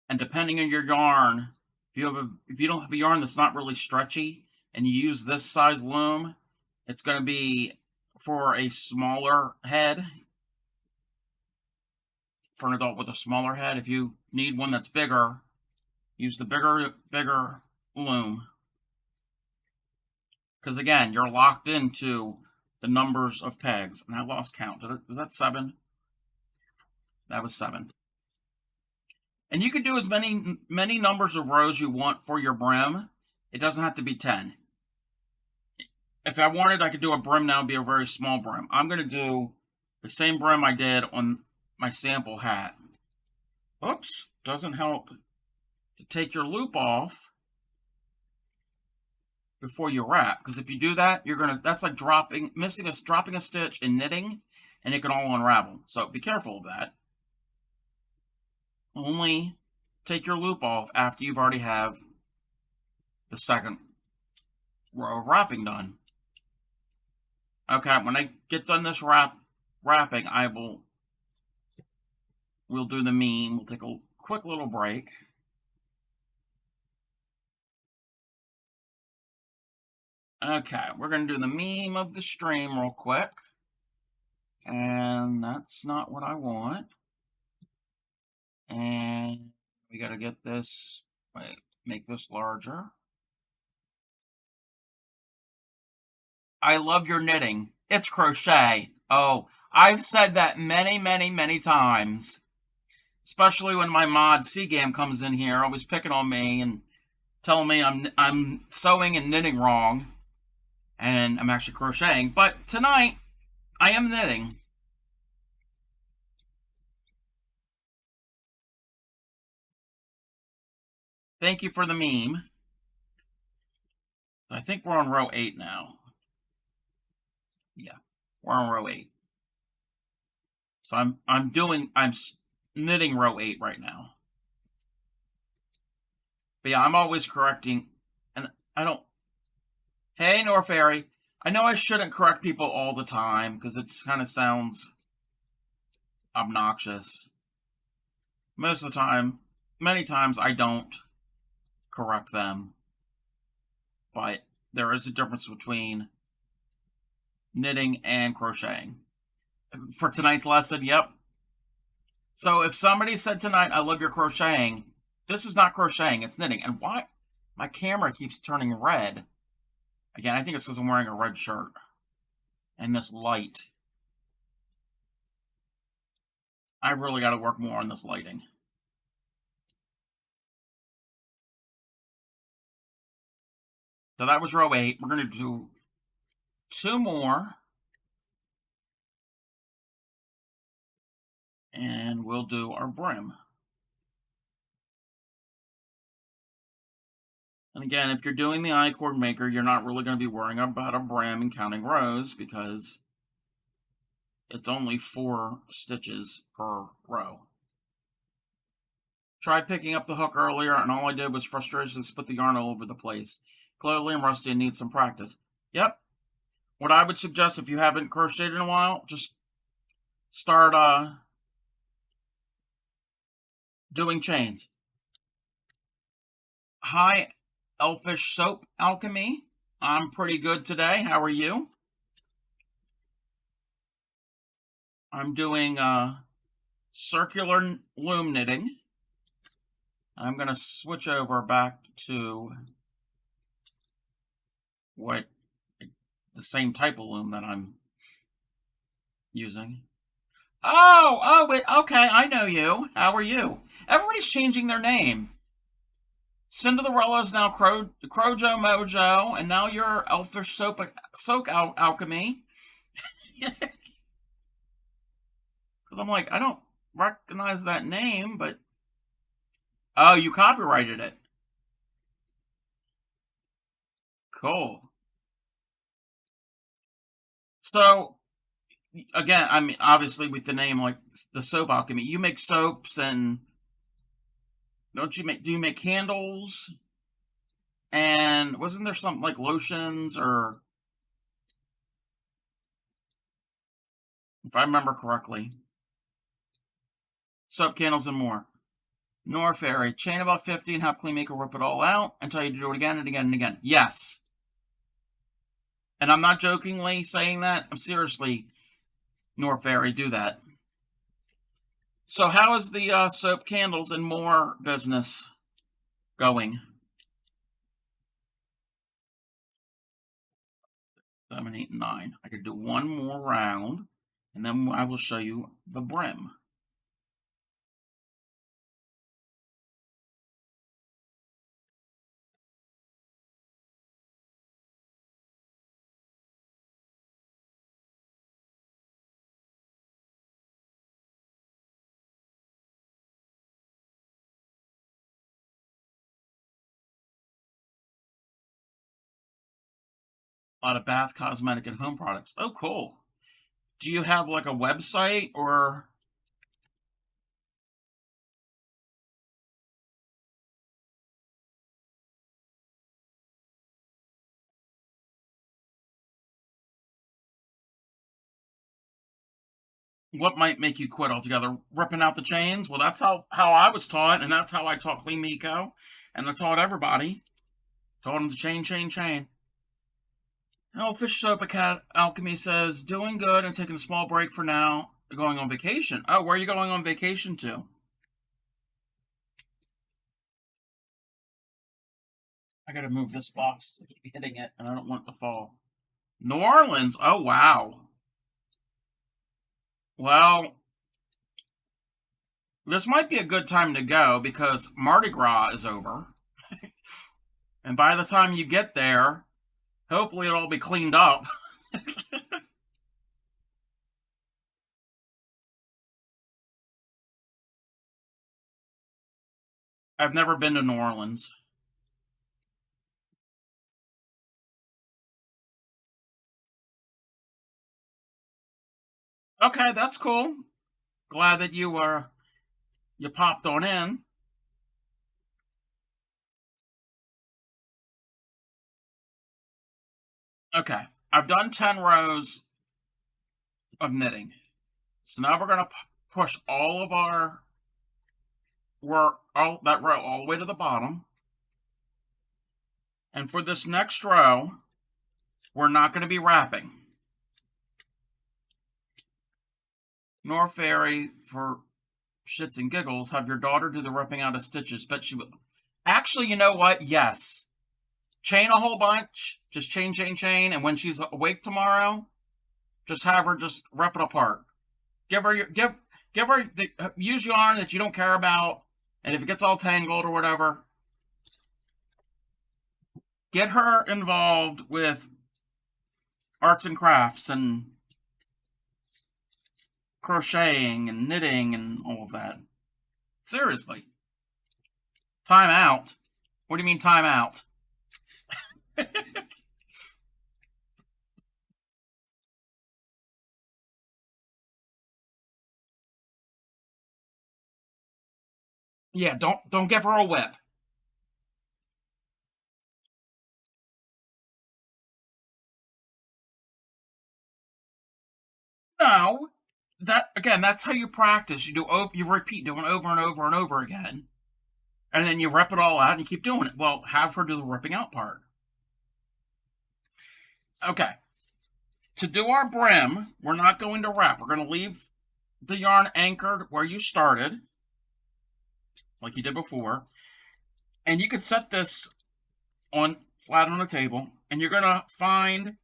And depending on your yarn, if you don't have a yarn that's not really stretchy and you use this size loom, it's going to be for a smaller head. For an adult with a smaller head, if you need one that's bigger, use the bigger loom. Because again, you're locked into the numbers of pegs. And I lost count. Was that 7? That was 7. And you can do as many numbers of rows you want for your brim. It doesn't have to be 10. If I wanted, I could do a brim now, be a very small brim. I'm going to do the same brim I did on my sample hat. Oops, doesn't help to take your loop off before you wrap, because if you do that, that's like dropping a stitch in knitting, and it can all unravel. So be careful of that. Only take your loop off after you've already have the second row of wrapping done. Okay, when I get done this wrapping, we'll do the meme. We'll take a quick little break. Okay, we're going to do the meme of the stream real quick. And that's not what I want. And we got to get this, make this larger. I love your knitting. It's crochet. Oh, I've said that many times. Especially when my mod Cgam comes in here, always picking on me and telling me I'm sewing and knitting wrong. And I'm actually crocheting. But tonight, I am knitting. Thank you for the meme. I think we're on row 8 now. Yeah, we're on row 8. So I'm knitting row 8 right now. But yeah, I'm always correcting, and I don't. Hey, Norfairy. I know I shouldn't correct people all the time because it kind of sounds obnoxious. Most of the time, many times I don't correct them. But there is a difference between knitting and crocheting. For tonight's lesson, yep. So if somebody said tonight, I love your crocheting, this is not crocheting, it's knitting. And why? My camera keeps turning red. Again, I think it's because I'm wearing a red shirt. And this light. I really got to work more on this lighting. So that was row 8. We're going to do 2 more. And we'll do our brim. And again, if you're doing the I-cord maker, you're not really going to be worrying about a brim and counting rows because it's only 4 stitches per row. Tried picking up the hook earlier, and all I did was frustratingly split the yarn all over the place. Clearly, I'm rusty and need some practice. Yep. What I would suggest if you haven't crocheted in a while, just start doing chains. Hi, Elfish Soap Alchemy. I'm pretty good today. How are you? I'm doing circular loom knitting. I'm going to switch over back to the same type of loom that I'm using. Oh, wait, okay, I know you. How are you? Everybody's changing their name. Cinderella's now Crojo Mojo, and now you're Elfish Soap Alchemy. Because I'm like, I don't recognize that name, but... Oh, you copyrighted it. Cool. So, again, I mean, obviously with the name like the Soap Alchemy, you make soaps and do you make candles? And wasn't there something like lotions or if I remember correctly? Soap, candles, and more. Norfairy, chain about 50 and have clean maker rip it all out and tell you to do it again and again and again. Yes. And I'm not jokingly saying that. I'm seriously, Norfairy, do that. So how is the soap, candles, and more business going? 7, 8, 9. I could do one more round, and then I will show you the brim. A lot of bath, cosmetic, and home products. Oh, cool. Do you have like a website or what might make you quit altogether? Ripping out the chains? Well, that's how I was taught, and that's how I taught Clean Miko, and I taught everybody. Taught them to chain, chain, chain. Oh, Fish Soap Alchemy says, doing good and taking a small break for now. Going on vacation. Oh, where are you going on vacation to? I gotta move this box. I keep hitting it, and I don't want it to fall. New Orleans. Oh, wow. Well, this might be a good time to go because Mardi Gras is over. And by the time you get there, hopefully it'll all be cleaned up. I've never been to New Orleans. Okay, that's cool. Glad that you popped on in. Okay, I've done 10 rows of knitting. So now we're going to push all of our work, all that row, all the way to the bottom. And for this next row, we're not going to be wrapping. Nor fairy, for shits and giggles, have your daughter do the ripping out of stitches. Bet she will. Actually, you know what? Yes. Chain a whole bunch. Just chain, chain, chain. And when she's awake tomorrow, just have her just rip it apart. Give her use yarn that you don't care about, and if it gets all tangled or whatever, get her involved with arts and crafts and crocheting and knitting and all of that. Seriously. Time out. What do you mean time out? Yeah, don't give her a whip. No. That again, that's how you practice. You repeat doing it over and over and over again. And then you rip it all out and you keep doing it. Well, have her do the ripping out part. Okay. To do our brim, we're not going to wrap. We're going to leave the yarn anchored where you started, like you did before. And you could set this on flat on a table, and you're going to find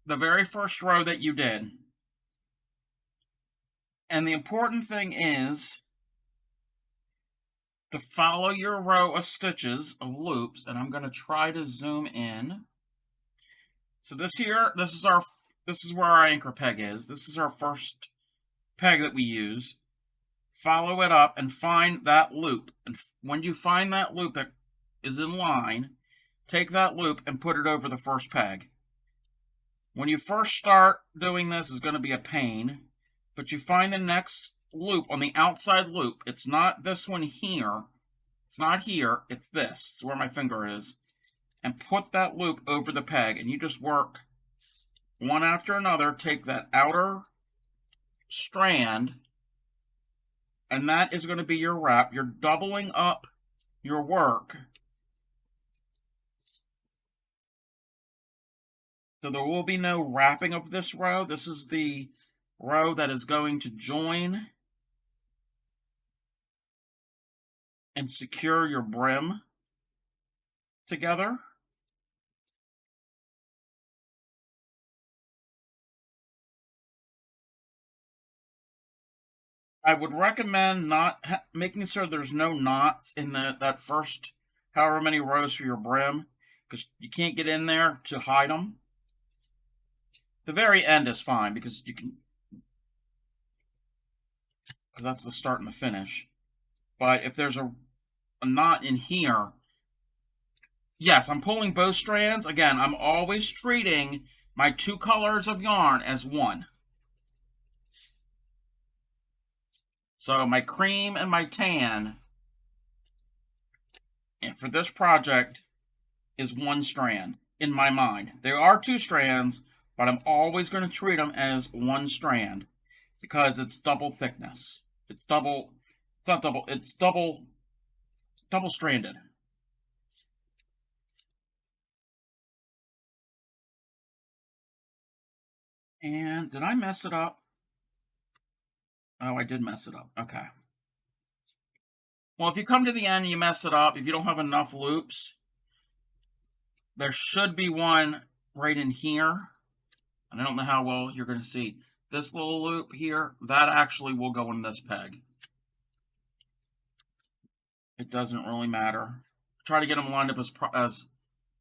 the very first row that you did. And the important thing is to follow your row of stitches, of loops, and I'm going to try to zoom in. So this is where our anchor peg is. This is our first peg that we use. Follow it up and find that loop. And when you find that loop that is in line, take that loop and put it over the first peg. When you first start doing this, it's going to be a pain, but you find the next loop on the outside loop. It's not this one here. It's not here. It's this. It's where my finger is. And put that loop over the peg, and you just work one after another. Take that outer strand, and that is going to be your wrap. You're doubling up your work. So there will be no wrapping of this row. This is the row that is going to join and secure your brim together. I would recommend making sure there's no knots in that first however many rows for your brim, because you can't get in there to hide them. The very end is fine because that's the start and the finish. But if there's a knot in here, Yes, I'm pulling both strands. Again, I'm always treating my two colors of yarn as one. So my cream and my tan, and for this project, is one strand in my mind. There are two strands, but I'm always going to treat them as one strand because it's double thickness. It's not double, it's double stranded. And did I mess it up? Oh, I did mess it up. Okay. Well, if you come to the end and you mess it up, if you don't have enough loops, there should be one right in here. And I don't know how well you're going to see this little loop here. That actually will go in this peg. It doesn't really matter. Try to get them lined up as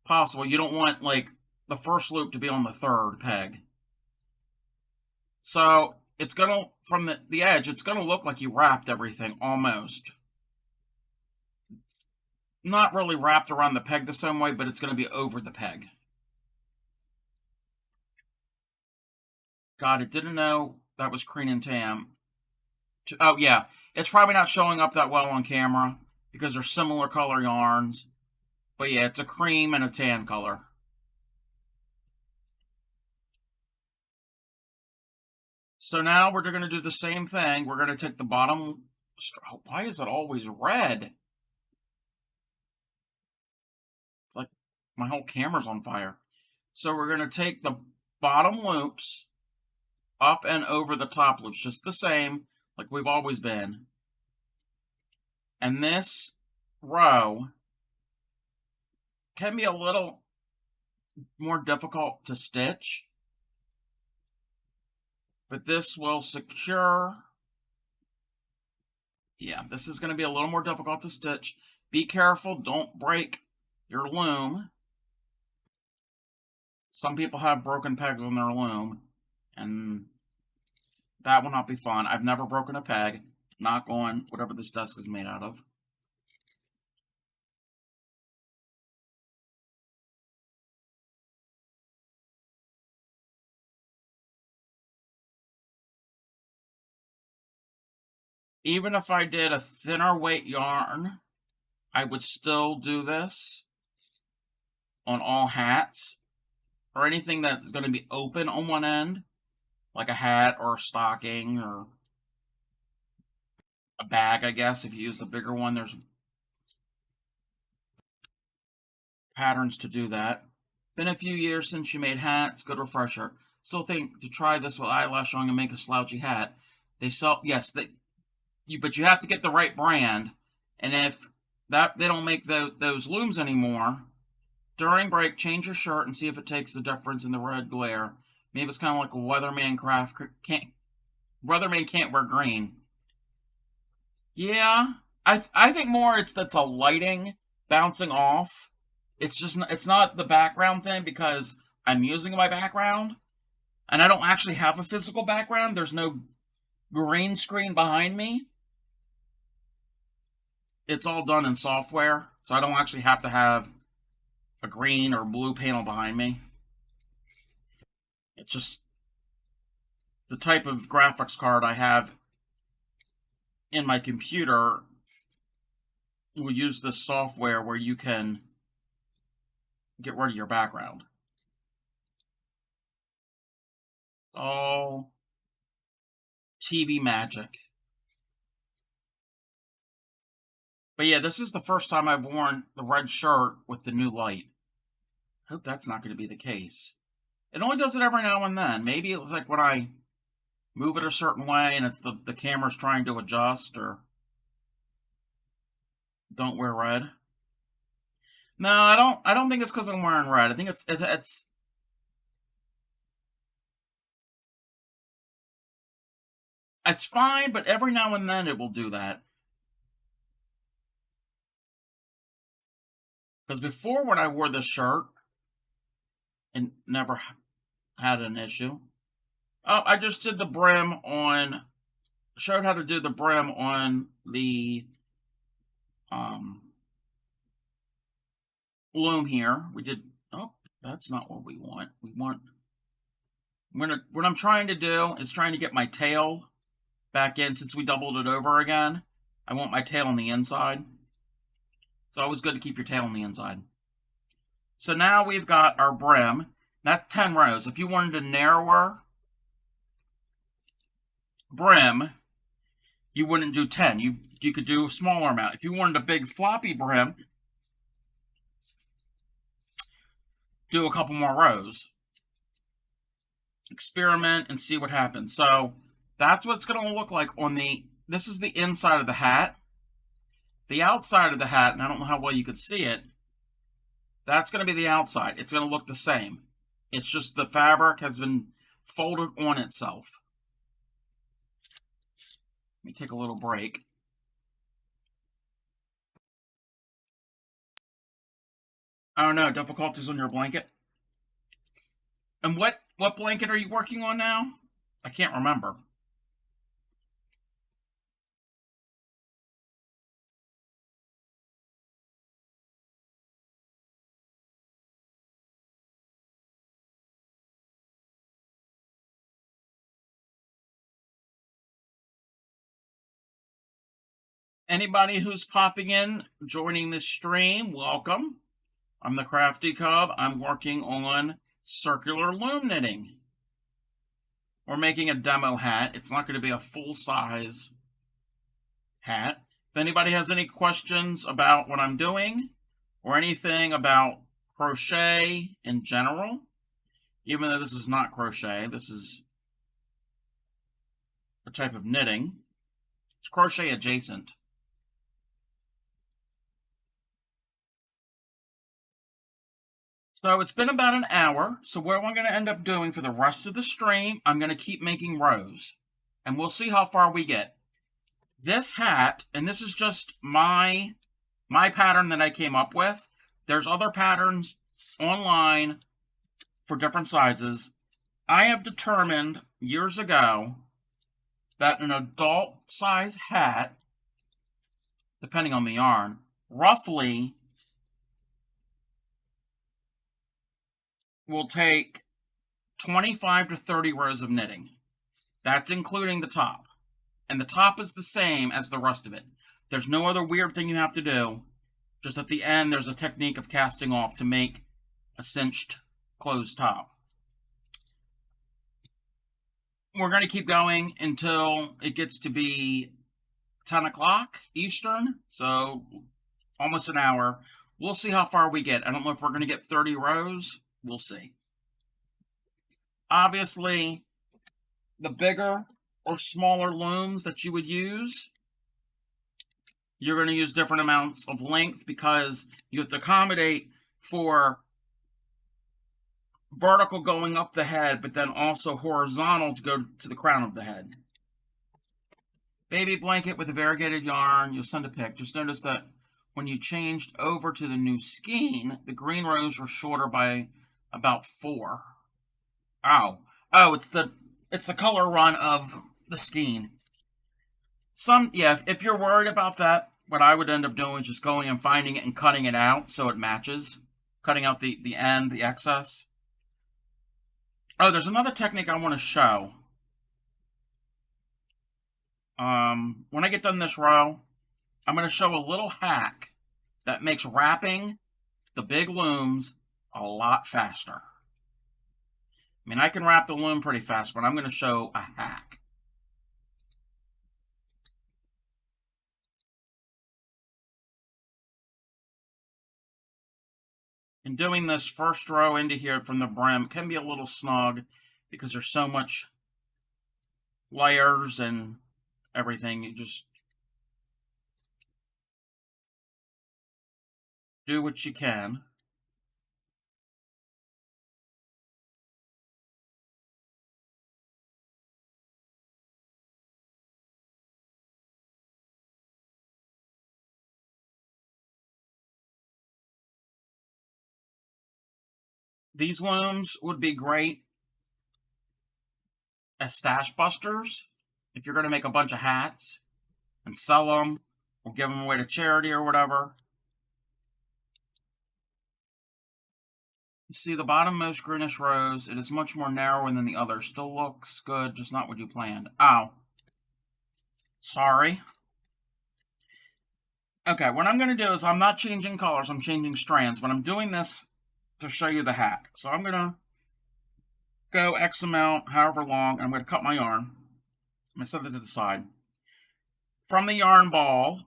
possible. You don't want, like, the first loop to be on the third peg. So it's going to, from the edge, it's going to look like you wrapped everything almost. Not really wrapped around the peg the same way, but it's going to be over the peg. God, it didn't know that was cream and tam. Oh, yeah. It's probably not showing up that well on camera because they're similar color yarns. But yeah, it's a cream and a tan color. So now we're going to do the same thing. We're going to take the bottom. Why is it always red? It's like my whole camera's on fire. So we're going to take the bottom loops up and over the top loops, just the same, like we've always been. And this row can be a little more difficult to stitch, but this will secure. Yeah, this is going to be a little more difficult to stitch. Be careful, don't break your loom. Some people have broken pegs on their loom, and that will not be fun. I've never broken a peg. Knock on whatever this desk is made out of. Even if I did a thinner weight yarn, I would still do this on all hats or anything that's going to be open on one end, like a hat or a stocking or a bag, I guess. If you use the bigger one, there's patterns to do that. Been a few years since you made hats. Good refresher. Still think to try this with eyelash on and make a slouchy hat. They sell, yes, but you have to get the right brand. And if that they don't make those looms anymore, during break, change your shirt and see if it takes the difference in the red glare. Maybe it's kind of like a weatherman weatherman can't wear green. Yeah, I think more that's a lighting bouncing off. It's not the background thing because I'm using my background and I don't actually have a physical background. There's no green screen behind me. It's all done in software, so I don't actually have to have a green or blue panel behind me. It's just the type of graphics card I have in my computer will use this software where you can get rid of your background. Oh, TV magic. But yeah, this is the first time I've worn the red shirt with the new light. Hope that's not going to be the case. It only does it every now and then. Maybe it's like when I move it a certain way and it's the camera's trying to adjust or don't wear red. No, I don't think it's because I'm wearing red. I think it's fine, but every now and then it will do that. Because before, when I wore this shirt, and never had an issue. Oh, I just did the brim on, showed how to do the brim on the loom here. We did, oh, that's not what we want. We want, what I'm trying to do is trying to get my tail back in since we doubled it over again. I want my tail on the inside. It's always good to keep your tail on the inside. So now we've got our brim. That's 10 rows. If you wanted a narrower brim, you wouldn't do 10. You could do a smaller amount. If you wanted a big floppy brim, do a couple more rows. Experiment and see what happens. So that's what it's going to look like on the, this is the inside of the hat. The outside of the hat, and I don't know how well you could see it, that's going to be the outside. It's going to look the same. It's just the fabric has been folded on itself. Let me take a little break. Oh no, difficulties on your blanket? And what blanket are you working on now? I can't remember. Anybody who's popping in, joining this stream, welcome. I'm the Crafty Cub. I'm working on circular loom knitting. We're making a demo hat. It's not going to be a full-size hat. If anybody has any questions about what I'm doing or anything about crochet in general, even though this is not crochet, this is a type of knitting. It's crochet adjacent. So it's been about an hour. So what I'm going to end up doing for the rest of the stream, I'm going to keep making rows. And we'll see how far we get. This hat, and this is just my pattern that I came up with. There's other patterns online for different sizes. I have determined years ago that an adult size hat, depending on the yarn, roughly will take 25 to 30 rows of knitting. That's including the top. And the top is the same as the rest of it. There's no other weird thing you have to do. Just at the end, there's a technique of casting off to make a cinched closed top. We're going to keep going until it gets to be 10 o'clock Eastern, so almost an hour. We'll see how far we get. I don't know if we're going to get 30 rows. We'll see. Obviously, the bigger or smaller looms that you would use, you're going to use different amounts of length because you have to accommodate for vertical going up the head, but then also horizontal to go to the crown of the head. Baby blanket with a variegated yarn. You'll send a pic. Just notice that when you changed over to the new skein, the green rows were shorter by about 4. Oh, it's the color run of the skein. If you're worried about that, what I would end up doing is just going and finding it and cutting it out so it matches. Cutting out the end, the excess. Oh, there's another technique I want to show. When I get done this row, I'm going to show a little hack that makes wrapping the big looms a lot faster. I mean, I can wrap the loom pretty fast, but I'm going to show a hack. And doing this first row into here from the brim can be a little snug because there's so much layers and everything. You just do what you can. These looms would be great as stash busters if you're going to make a bunch of hats and sell them or give them away to charity or whatever. You see the bottommost greenish rows, it is much more narrow than the others. Still looks good, just not what you planned. Ow. Sorry. Okay, what I'm going to do is I'm not changing colors, I'm changing strands, but I'm doing this to show you the hack. So I'm going to go X amount, however long, and I'm going to cut my yarn. I'm going to set it to the side. From the yarn ball,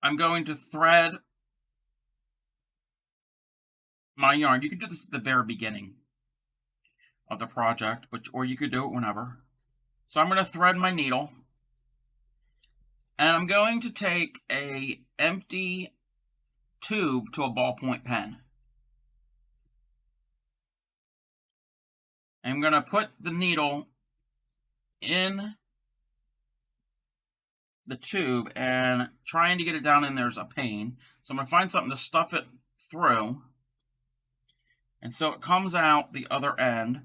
I'm going to thread my yarn. You can do this at the very beginning of the project, or you could do it whenever. So I'm going to thread my needle, and I'm going to take a empty tube to a ballpoint pen. I'm going to put the needle in the tube, and trying to get it down in there is a pain. So I'm going to find something to stuff it through, and so it comes out the other end.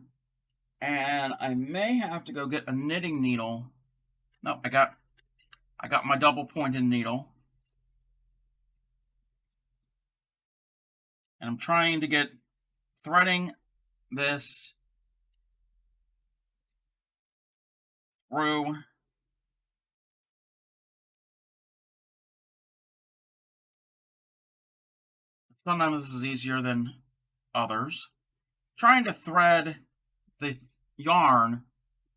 And I may have to go get a knitting needle. No, I got my double pointed needle, and I'm trying to get threading this through. Sometimes this is easier than others. Trying to thread the yarn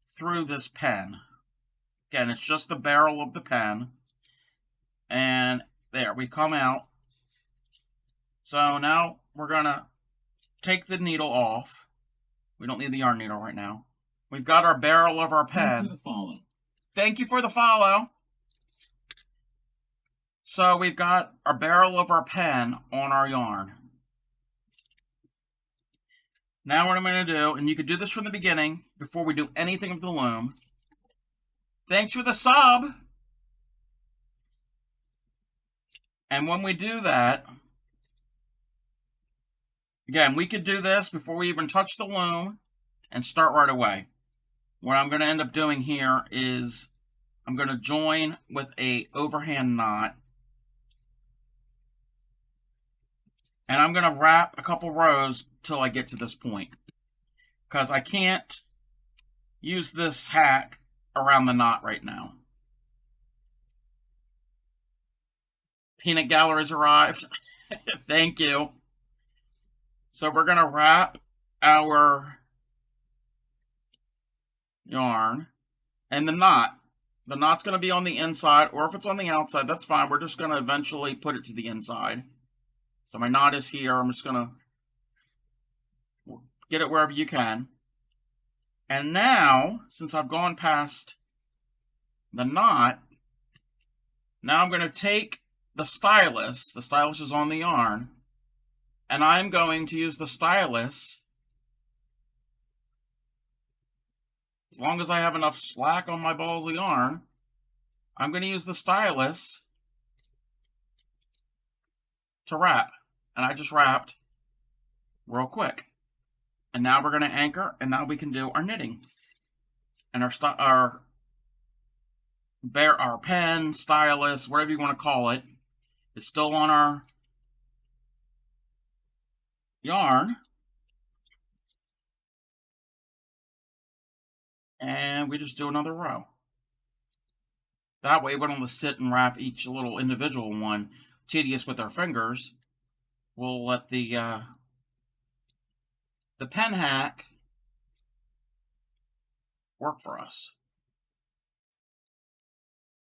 through this pen. Again, it's just the barrel of the pen. And there, we come out. So now we're going to take the needle off. We don't need the yarn needle right now. We've got our barrel of our pen. Thanks for the follow. Thank you for the follow. So we've got our barrel of our pen on our yarn. Now what I'm going to do, and you could do this from the beginning before we do anything with the loom. Thanks for the sub. And when we do that, again, we could do this before we even touch the loom and start right away. What I'm going to end up doing here is I'm going to join with a overhand knot. And I'm going to wrap a couple rows till I get to this point, because I can't use this hack around the knot right now. Peanut Gallery's arrived. Thank you. So we're going to wrap our yarn and the knot. The knot's going to be on the inside, or if it's on the outside, that's fine. We're just going to eventually put it to the inside. So my knot is here. I'm just going to get it wherever you can. And now, since I've gone past the knot, now I'm going to take the stylus. The stylus is on the yarn. And I'm going to use the stylus, as long as I have enough slack on my balls of yarn, I'm going to use the stylus to wrap. And I just wrapped real quick. And now we're going to anchor, and now we can do our knitting. And our pen, stylus, whatever you want to call it, is still on our yarn. And we just do another row. That way we don't have to sit and wrap each little individual one. Tedious with our fingers. We'll let the pen hack work for us.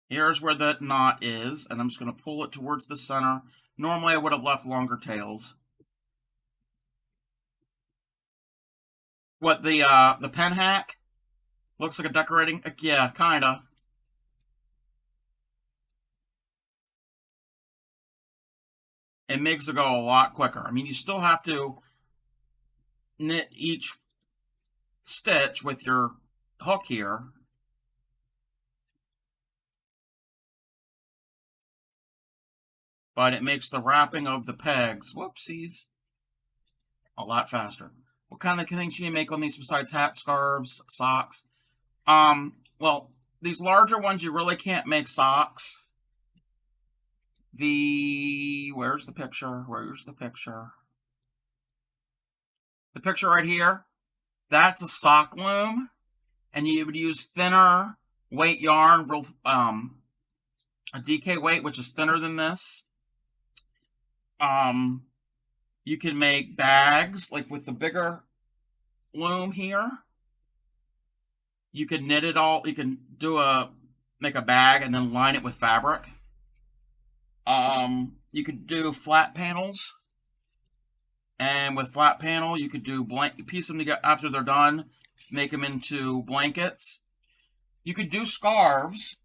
Here's where that knot is, and I'm just going to pull it towards the center. Normally I would have left longer tails. What, the pen hack? Looks like a decorating? Yeah, kinda. It makes it go a lot quicker. I mean, you still have to knit each stitch with your hook here. But it makes the wrapping of the pegs, whoopsies, a lot faster. What kind of things can you make on these besides hats, scarves, socks? Well, these larger ones, you really can't make socks. where's the picture? Where's the picture? The picture right here, that's a sock loom, and you would use thinner weight yarn, a DK weight, which is thinner than this. You can make bags, like with the bigger loom here. You can knit it all, you can make a bag and then line it with fabric. You could do flat panels. And with flat panel, you could do piece them together after they're done, make them into blankets. You could do scarves.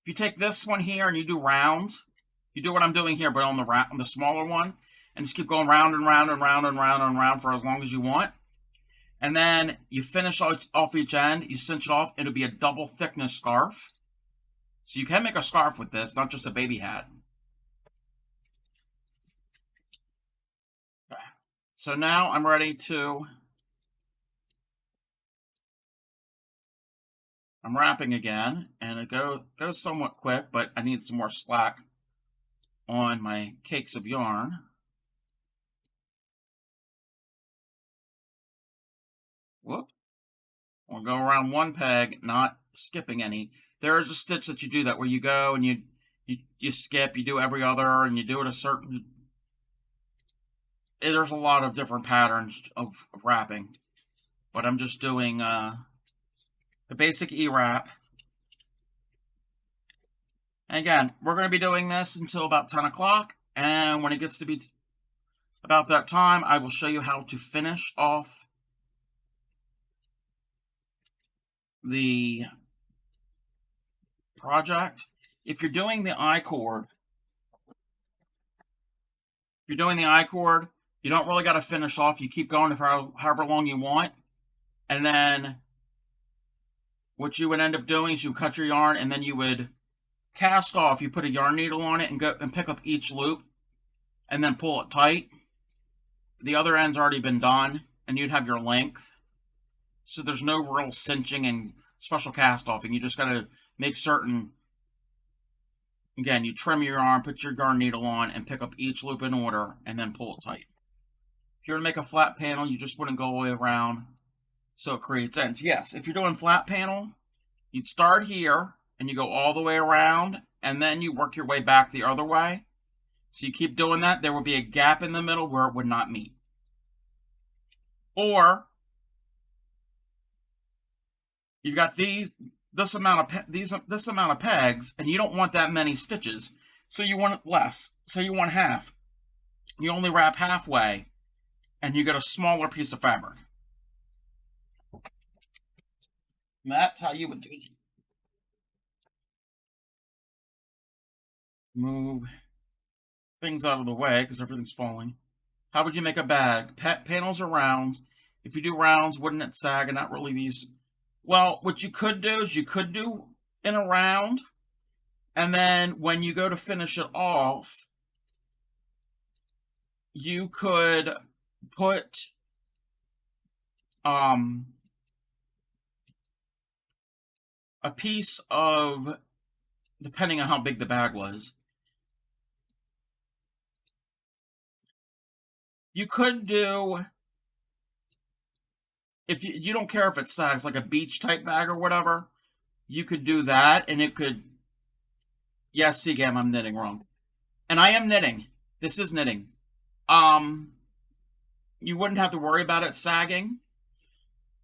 If you take this one here and you do rounds, you do what I'm doing here, but on the smaller one, and just keep going round and round and round and round and round for as long as you want. And then you finish off each end, you cinch it off, it'll be a double thickness scarf. So you can make a scarf with this, not just a baby hat. So now I'm ready to, I'm wrapping again, and it goes somewhat quick, but I need some more slack on my cakes of yarn. Whoop. We'll go around one peg, not skipping any. There is a stitch that you do that where you go and you skip, you do every other, and you do it a certain. There's a lot of different patterns of wrapping, but I'm just doing the basic E-wrap. And again, we're going to be doing this until about 10 o'clock, and when it gets to be about that time, I will show you how to finish off the project. If you're doing the I-cord, you don't really got to finish off. You keep going for however long you want. And then what you would end up doing is you cut your yarn and then you would cast off. You put a yarn needle on it and go and pick up each loop and then pull it tight. The other end's already been done and you'd have your length. So there's no real cinching and special cast offing. You just got to make certain, again, you trim your yarn, put your yarn needle on, and pick up each loop in order, and then pull it tight. If you were to make a flat panel, you just wouldn't go all the way around, so it creates ends. Yes, if you're doing flat panel, you'd start here, and you go all the way around, and then you work your way back the other way. So you keep doing that. There would be a gap in the middle where it would not meet. Or you've got this amount of pegs, and you don't want that many stitches, so you want it less. Say you want half. You only wrap halfway, and you get a smaller piece of fabric. And that's how you would do it. Move things out of the way because everything's falling. How would you make a bag? Panels or rounds? If you do rounds, wouldn't it sag and not really be used? Well, what you could do is you could do in a round, and then when you go to finish it off, you could put a piece of, depending on how big the bag was, you could do, if you don't care if it sags, like a beach type bag or whatever, you could do that, and it could, yes, Seagam, I'm knitting wrong. And I am knitting. This is knitting. You wouldn't have to worry about it sagging.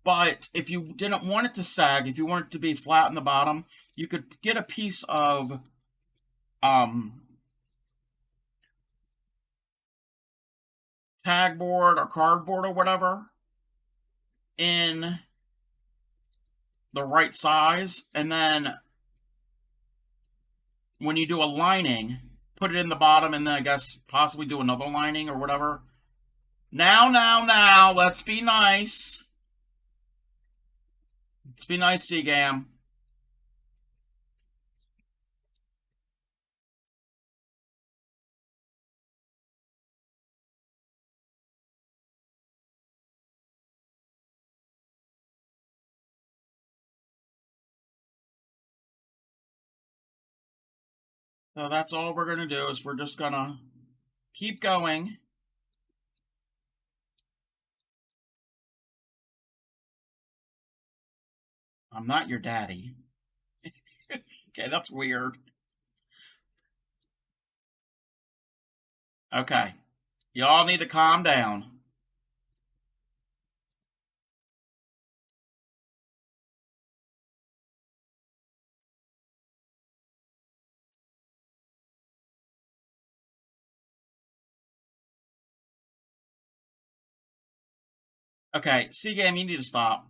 But if you didn't want it to sag, if you want it to be flat in the bottom, you could get a piece of tag board or cardboard or whatever in the right size, and then when you do a lining, put it in the bottom, and then I guess possibly do another lining or whatever. Now, let's be nice. Let's be nice, Seagam. So that's all we're going to do is we're just going to keep going. I'm not your daddy. Okay, that's weird. Okay, y'all need to calm down. Okay, C-Game, you need to stop.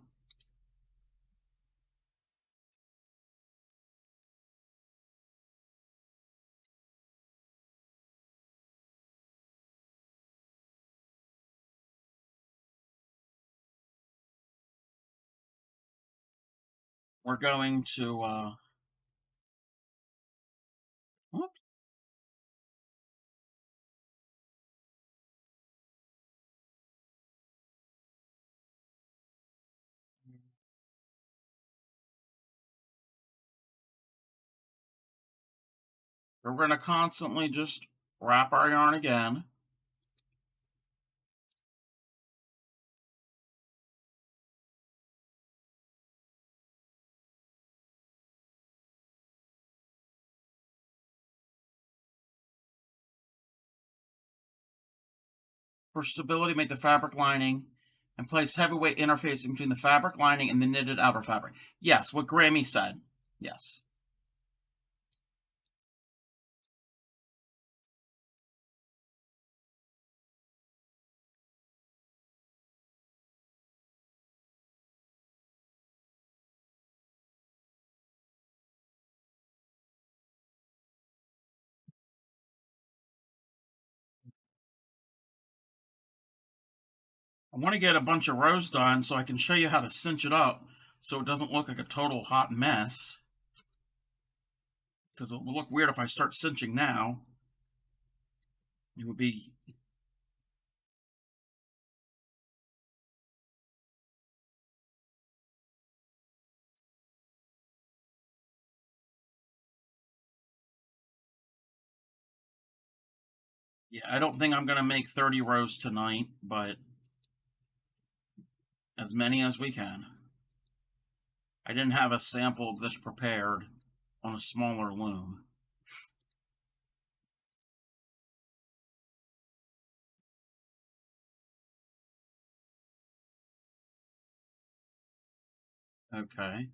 We're going to, whoop. We're going to constantly just wrap our yarn again. For stability, make the fabric lining and place heavyweight interfacing between the fabric lining and the knitted outer fabric. Yes, what Grammy said. Yes. I want to get a bunch of rows done so I can show you how to cinch it up so it doesn't look like a total hot mess. Because it will look weird if I start cinching now. It would be... Yeah, I don't think I'm going to make 30 rows tonight, but as many as we can. I didn't have a sample of this prepared on a smaller loom. Okay.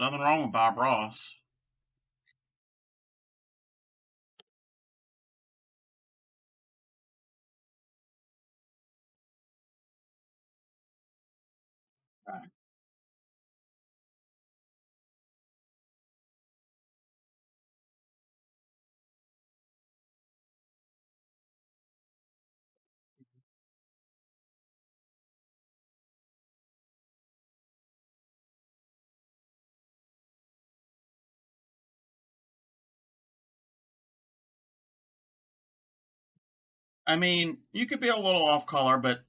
Nothing wrong with Bob Ross. Okay. I mean, you could be a little off color, but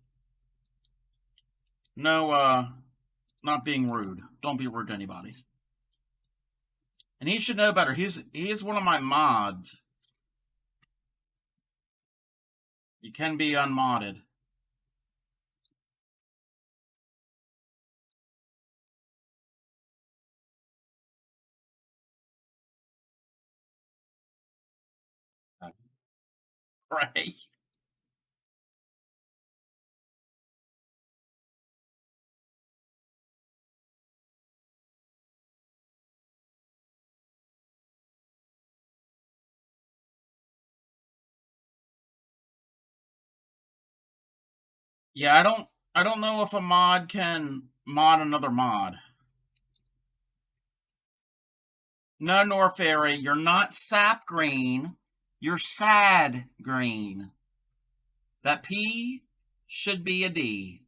no, not being rude. Don't be rude to anybody. And he should know better. He is one of my mods. You can be unmodded. Right? Yeah, I don't know if a mod can mod another mod. No, nor fairy, you're not sap green. You're sad green. That P should be a D.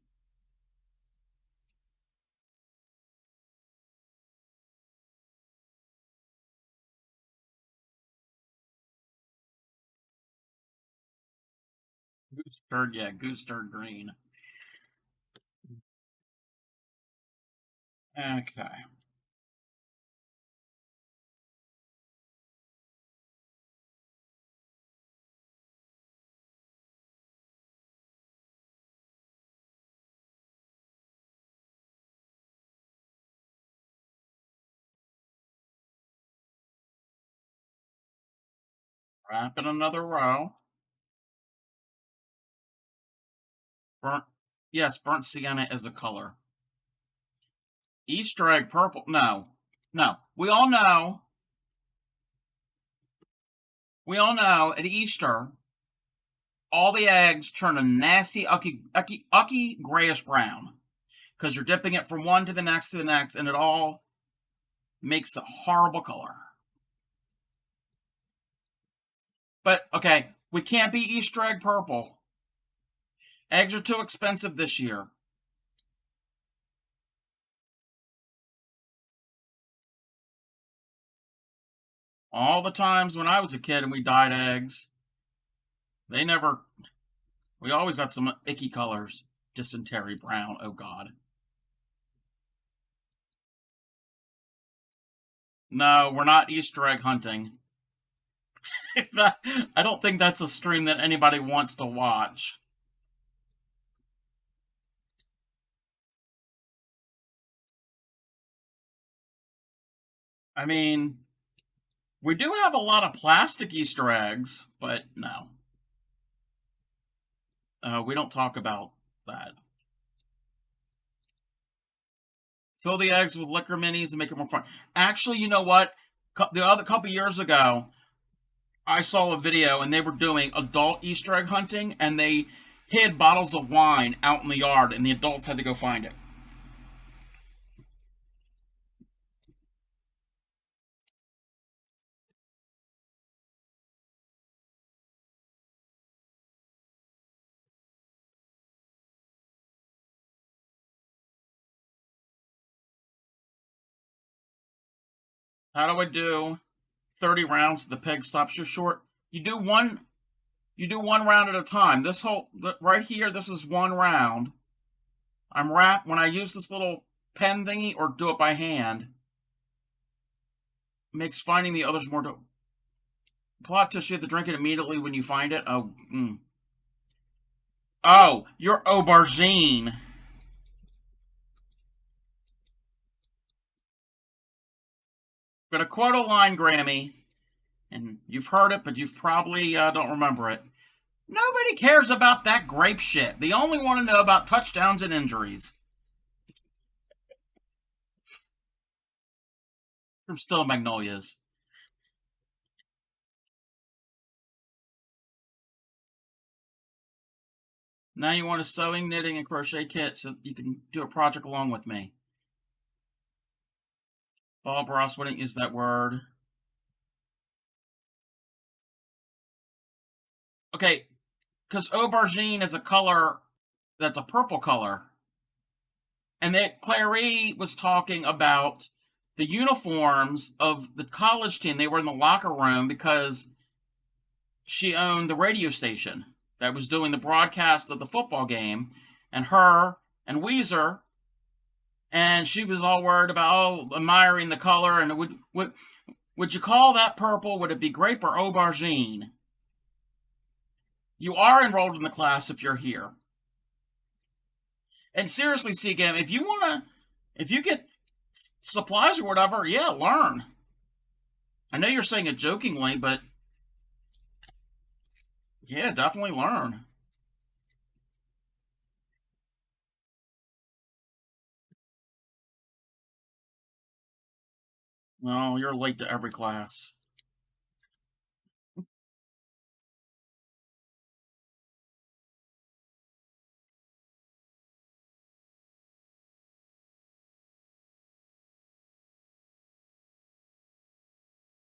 Goose turd, yeah, goose turd green. Okay. Wrap in another row. Burnt, yes, burnt sienna is a color. Easter egg purple, no. No. We all know at Easter, all the eggs turn a nasty, ucky grayish brown. Because you're dipping it from one to the next and it all makes a horrible color. But, okay, we can't be Easter egg purple. Eggs are too expensive this year. All the times when I was a kid and we dyed eggs, we always got some icky colors. Dysentery brown, oh God. No, we're not Easter egg hunting. I don't think that's a stream that anybody wants to watch. I mean, we do have a lot of plastic Easter eggs, but no. We don't talk about that. Fill the eggs with liquor minis and make it more fun. Actually, you know what? The other couple years ago, I saw a video and they were doing adult Easter egg hunting and they hid bottles of wine out in the yard and the adults had to go find it. How do I do 30 rounds? The peg stops you short. You do one round at a time. Right here, this is one round. When I use this little pen thingy or do it by hand, makes finding the others more plot twist. You have to drink it immediately when you find it. Oh, you're aubergine. I'm gonna quote a line, Grammy, and you've heard it, but you've probably don't remember it. Nobody cares about that grape shit. They only want to know about touchdowns and injuries. From Still Magnolias. Now you want a sewing, knitting, and crochet kit so you can do a project along with me. Bob Ross wouldn't use that word. Okay, because aubergine is a color that's a purple color. And that Clary was talking about the uniforms of the college team. They were in the locker room because she owned the radio station that was doing the broadcast of the football game, and her and Weezer, and she was all worried about admiring the color. And would you call that purple? Would it be grape or aubergine? You are enrolled in the class if you're here. And seriously, Seagam, if you get supplies or whatever, yeah, learn. I know you're saying it jokingly, but yeah, definitely learn. Well, you're late to every class.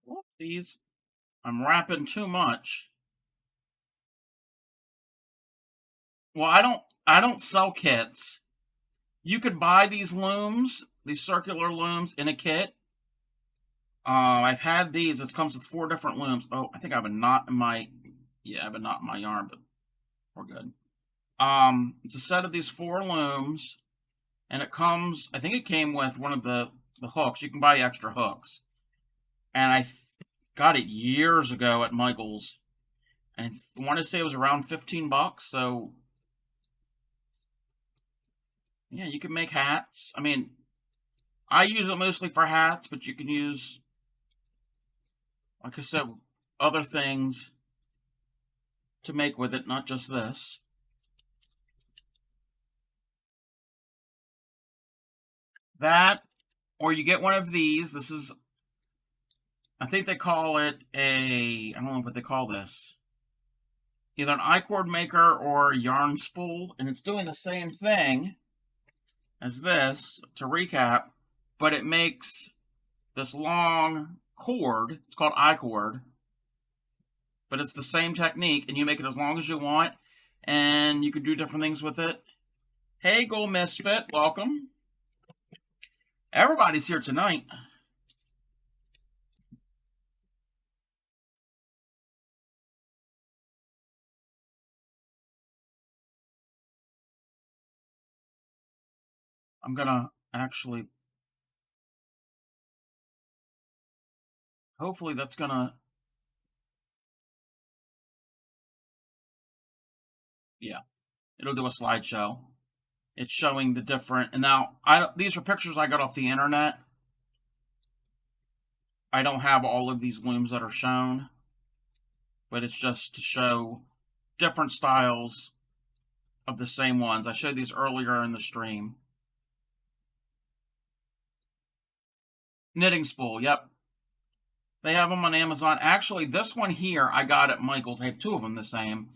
Whoopsies. I'm wrapping too much. Well, I don't sell kits. You could buy these looms, these circular looms in a kit. I've had these. It comes with 4 different looms. Oh, I think I have a knot in my. Yeah, I have a knot in my yarn, but we're good. It's a set of these 4 looms, and it comes. I think it came with one of the hooks. You can buy extra hooks, and got it years ago at Michael's, and I want to say it was around $15. So yeah, you can make hats. I mean, I use it mostly for hats, but you can use, like I said, other things to make with it, not just this. That, or you get one of these. This is, I think they call it a, I don't know what they call this. Either an I-cord maker or a yarn spool, and it's doing the same thing as this, to recap, but it makes this long cord. It's called I-cord, but it's the same technique, and you make it as long as you want, and you can do different things with it. Hey, Gold Misfit, welcome. Everybody's here tonight. I'm gonna actually, hopefully that's gonna, yeah, it'll do a slideshow. It's showing the different, and now these are pictures I got off the internet. I don't have all of these looms that are shown, but it's just to show different styles of the same ones. I showed these earlier in the stream. Knitting spool, yep. They have them on Amazon. Actually, this one here I got at Michael's. I have two of them the same.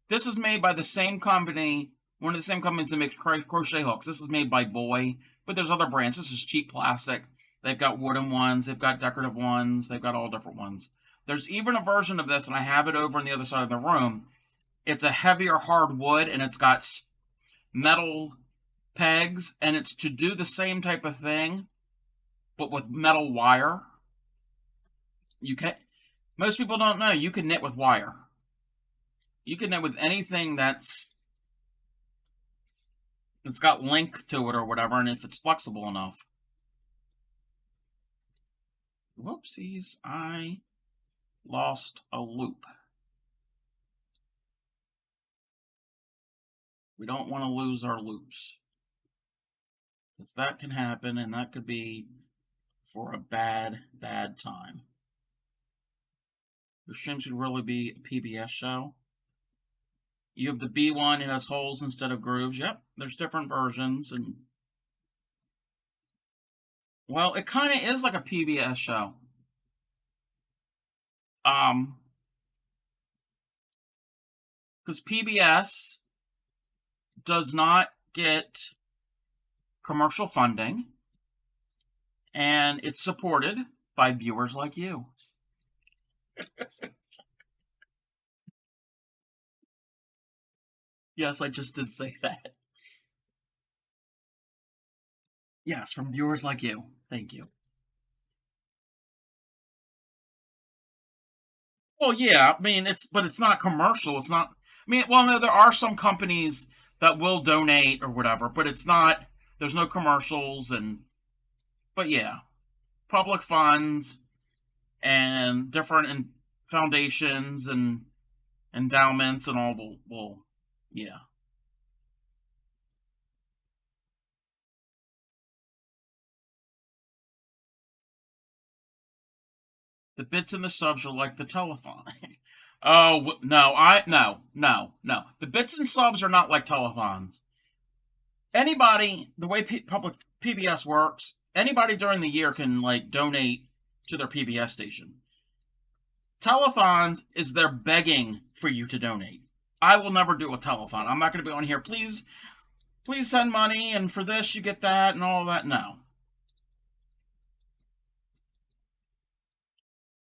This is made by the same company, one of the same companies that makes crochet hooks. This is made by Boy, but there's other brands. This is cheap plastic. They've got wooden ones. They've got decorative ones. They've got all different ones. There's even a version of this, and I have it over on the other side of the room. It's a heavier hardwood, and it's got metal pegs, and it's to do the same type of thing, but with metal wire. You can. Most people don't know you can knit with wire. You can knit with anything that's got length to it or whatever, and if it's flexible enough. Whoopsies, I lost a loop. We don't want to lose our loops, because that can happen, and that could be for a bad, bad time. Your stream should really be a PBS show. You have the B one, it has holes instead of grooves. Yep, there's different versions, and well, it kind of is like a PBS show. Because PBS does not get commercial funding, and it's supported by viewers like you. Yes, I just did say that. Yes, from viewers like you. Thank you. Well, yeah, I mean, but it's not commercial. It's not, I mean, well, no, there are some companies that will donate or whatever, but it's not, there's no commercials, but yeah, public funds and different foundations and endowments and all will, yeah. The bits and the subs are like the telethon. Oh, no. The bits and subs are not like telethons. Anybody, the way public PBS works, anybody during the year can like donate to their PBS station. Telethons is they're begging for you to donate. I will never do a telethon. I'm not going to be on here. Please send money, and for this you get that and all that. No.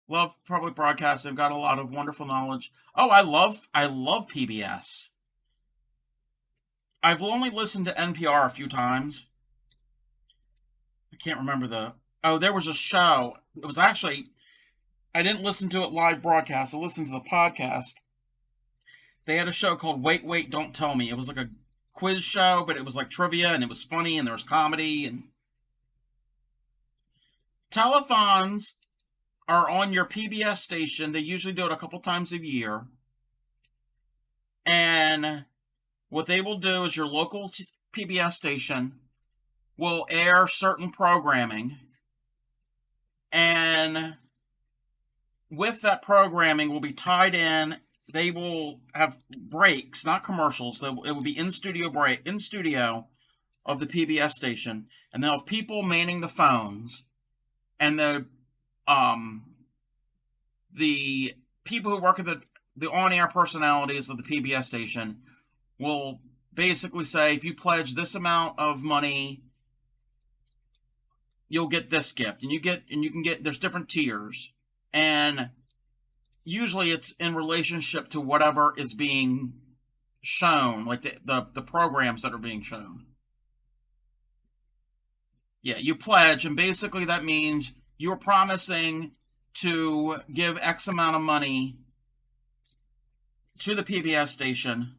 Love public broadcasting. I've got a lot of wonderful knowledge. Oh, I love PBS. I've only listened to NPR a few times. I can't remember there was a show. It was actually, I didn't listen to it live broadcast. I listened to the podcast. They had a show called Wait, Wait, Don't Tell Me. It was like a quiz show, but it was like trivia, and it was funny, and there was comedy. And telethons are on your PBS station. They usually do it a couple times a year. And what they will do is your local PBS station will air certain programming. And with that programming will be tied in. They will have breaks, not commercials. It will be in studio of the PBS station, and they'll have people manning the phones, and the people who work at the on-air personalities of the PBS station will basically say, if you pledge this amount of money, you'll get this gift, and you can get, there's different tiers, and usually it's in relationship to whatever is being shown, like the programs that are being shown. Yeah, you pledge, and basically that means you're promising to give X amount of money to the PBS station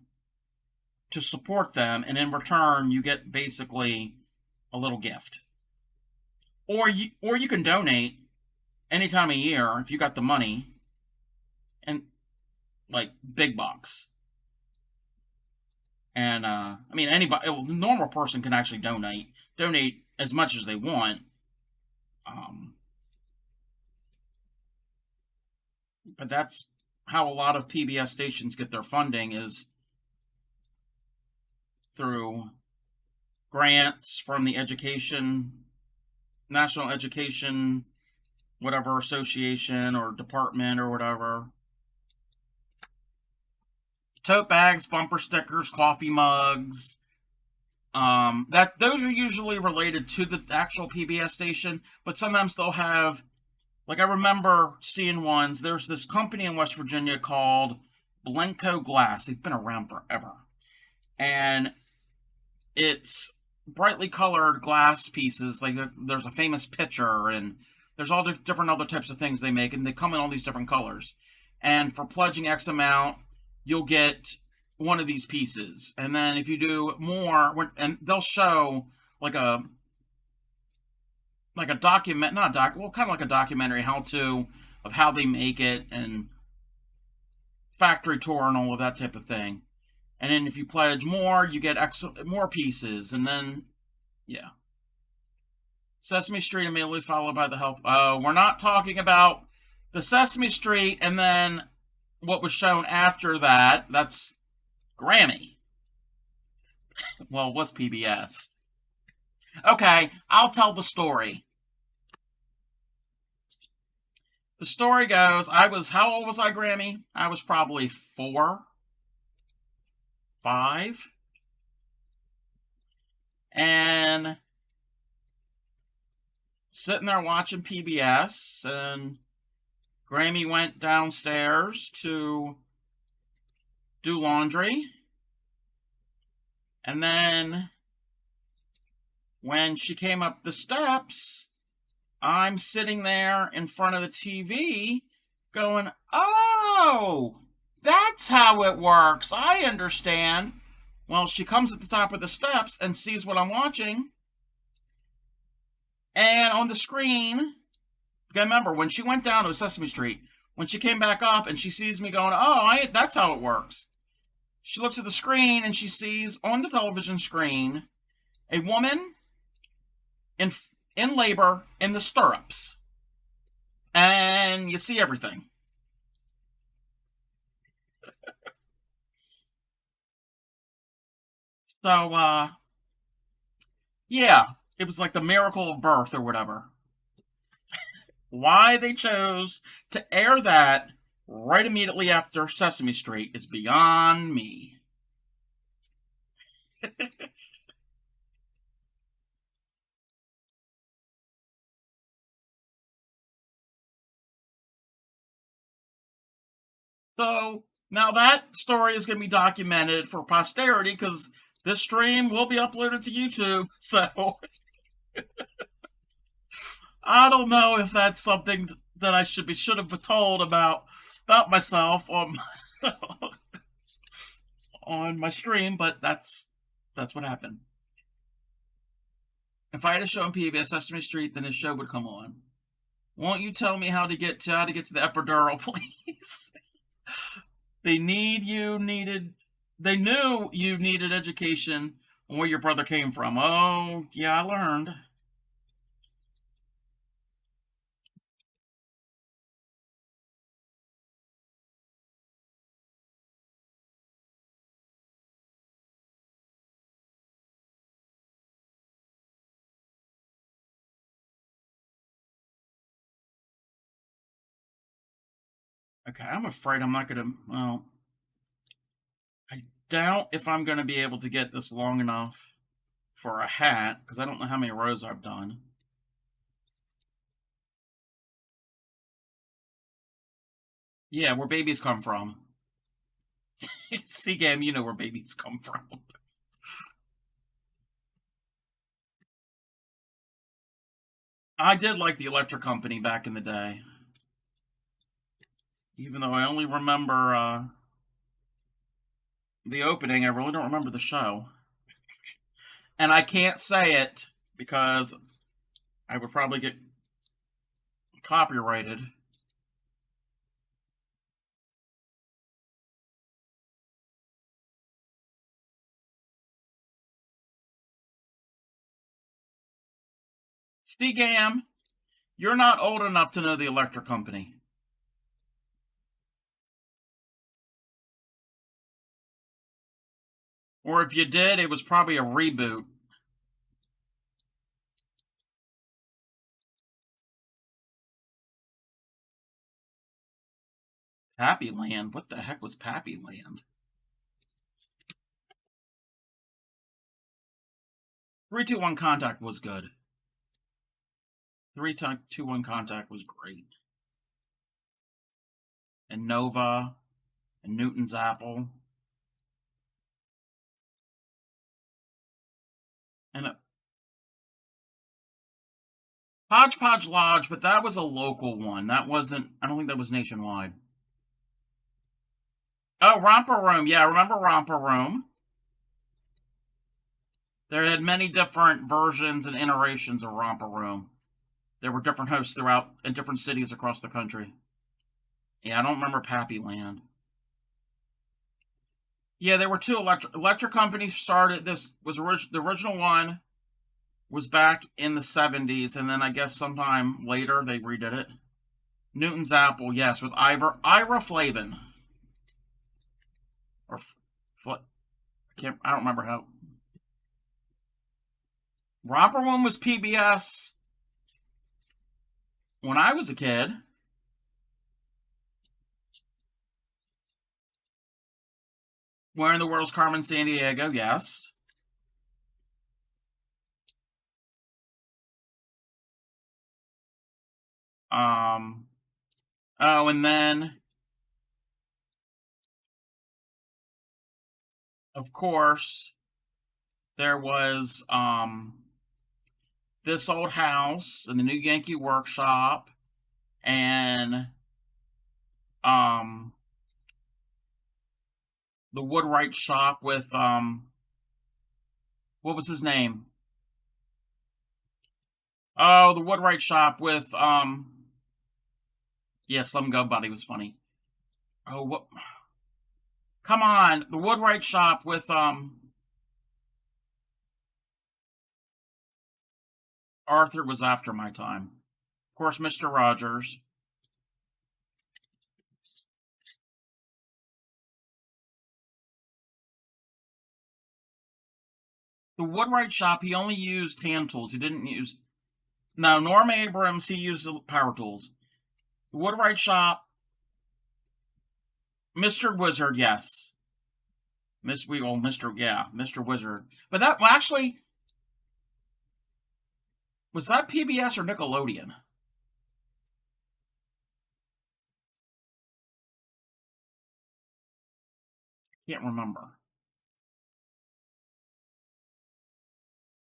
to support them, and in return you get basically a little gift. Or you can donate any time of year if you got the money, and like big bucks. And I mean, anybody, a normal person can actually donate as much as they want. But that's how a lot of PBS stations get their funding, is through grants from the National Education, whatever thosociation or department or whatever. Tote bags, bumper stickers, coffee mugs. Those are usually related to the actual PBS station, but sometimes they'll have, like, I remember seeing ones. There's this company in West Virginia called Blenko Glass. They've been around forever, and it's brightly colored glass pieces. Like, there's a famous pitcher, and there's all different other types of things they make, and they come in all these different colors. And for pledging X amount, you'll get one of these pieces. And then if you do more, and they'll show like a document, not a doc, well, kind of like a documentary how-to of how they make it, and factory tour and all of that type of thing. And then if you pledge more, you get more pieces. And then, yeah. Sesame Street immediately followed by the health. Oh, we're not talking about the Sesame Street and then what was shown after that. That's Grammy. Well, it was PBS. Okay, I'll tell the story. The story goes, how old was I, Grammy? I was probably 4, 5. And sitting there watching PBS, and Grammy went downstairs to do laundry. And then when she came up the steps, I'm sitting there in front of the TV going, oh, that's how it works. I understand. Well, she comes at the top of the steps and sees what I'm watching. And on the screen, remember, when she went down to Sesame Street, when she came back up and she sees me going, oh, that's how it works. She looks at the screen and she sees on the television screen a woman in labor in the stirrups. And you see everything. So, yeah, it was like the miracle of birth or whatever. Why they chose to air that right immediately after Sesame Street is beyond me. So, now that story is going to be documented for posterity, because this stream will be uploaded to YouTube, so I don't know if that's something that I should have told about myself on on my stream, but that's what happened. If I had a show on PBS Sesame Street, then this show would come on. Won't you tell me how to get to the epidural, please? They knew you needed education on where your brother came from. Oh, yeah, I learned. Okay, I'm afraid I'm not gonna, well, I doubt if I'm gonna be able to get this long enough for a hat, because I don't know how many rows I've done. Yeah, where babies come from. C-Game, you know where babies come from. I did like the Electric Company back in the day, even though I only remember the opening. I really don't remember the show, and I can't say it because I would probably get copyrighted. C-Game, you're not old enough to know the Electric Company, or if you did, it was probably a reboot. Pappy Land. What the heck was Pappy Land? 321 Contact was good. 321 Contact was great. And Nova and Newton's Apple. And Hodgepodge Lodge, but that was a local one. That wasn't, I don't think that was nationwide. Oh, Romper Room. Yeah, I remember Romper Room. There had many different versions and iterations of Romper Room. There were different hosts throughout in different cities across the country. Yeah, I don't remember Pappy Land. Yeah, there were two electric companies started. This was the original one was back in the 70s, and then I guess sometime later they redid it. Newton's Apple, yes, with Ira Flavin or I don't remember how. Romper One was PBS when I was a kid. Where in the World's Carmen Sandiego? Yes. Um. Oh, and then of course there was This Old House and the New Yankee Workshop and um the Woodwright Shop with what was his name? Oh, the Woodwright Shop with yeah, Slim Buddy was funny. Oh, what? Come on, the Woodwright Shop with Arthur was after my time. Of course, Mr. Rogers. The Woodwright Shop, he only used hand tools. He didn't use. No, Norm Abrams, he used power tools. The Woodwright Shop, Mr. Wizard, yes. Mr. Wizard. But that, well, actually, was that PBS or Nickelodeon? Can't remember.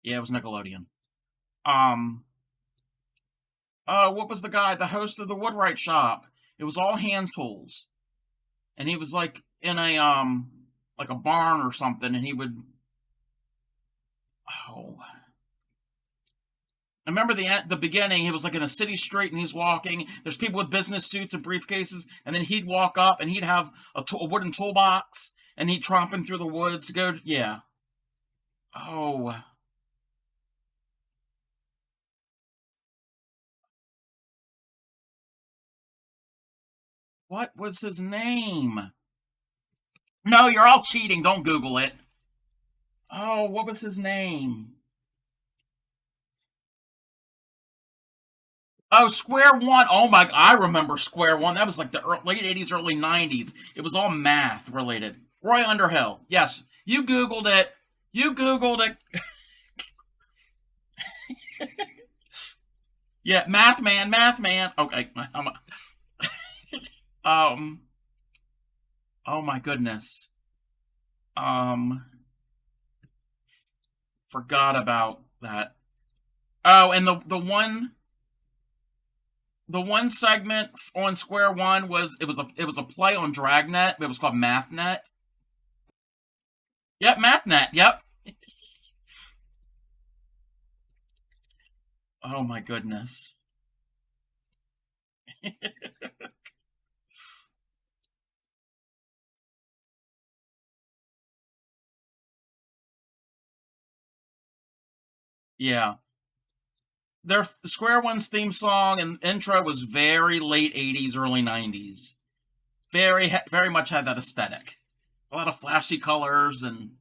Yeah, it was Nickelodeon. Um, what was the guy, the host of the Woodwright Shop? It was all hand tools, and he was like in a like a barn or something, and he would. Oh, I remember the beginning. He was like in a city street, and he's walking. There's people with business suits and briefcases, and then he'd walk up, and he'd have a wooden toolbox, and he'd tromping through the woods to go. Yeah. Oh, what was his name? No, you're all cheating. Don't Google it. Oh, what was his name? Oh, Square One. Oh my, I remember Square One. That was like the late 80s, early 90s. It was all math related. Roy Underhill. Yes. You Googled it. You Googled it. Yeah, Math Man, Math Man. Okay. Um, oh my goodness. Um, Forgot about that. Oh, and the one segment on Square One was it was a play on Dragnet. It was called MathNet. Yep, MathNet. Yep. Oh my goodness. Yeah. Their Square One's theme song and intro was very late 80s, early 90s. Very much had that aesthetic. A lot of flashy colors and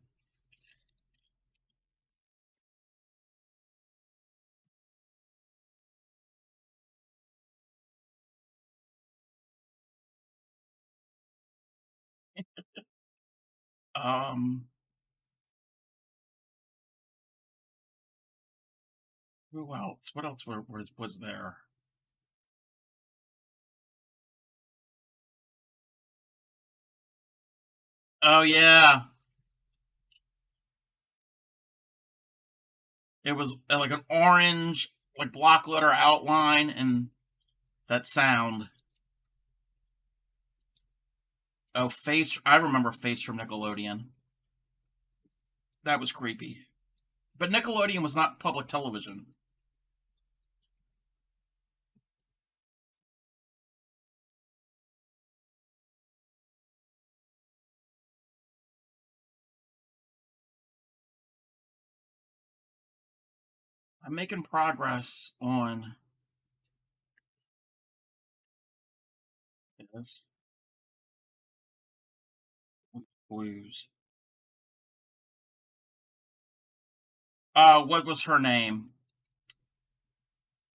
um who else? What else was there? Oh yeah. It was like an orange like block letter outline and that sound. Oh, Face. I remember Face from Nickelodeon. That was creepy. But Nickelodeon was not public television. I'm making progress on this. Blues. What was her name?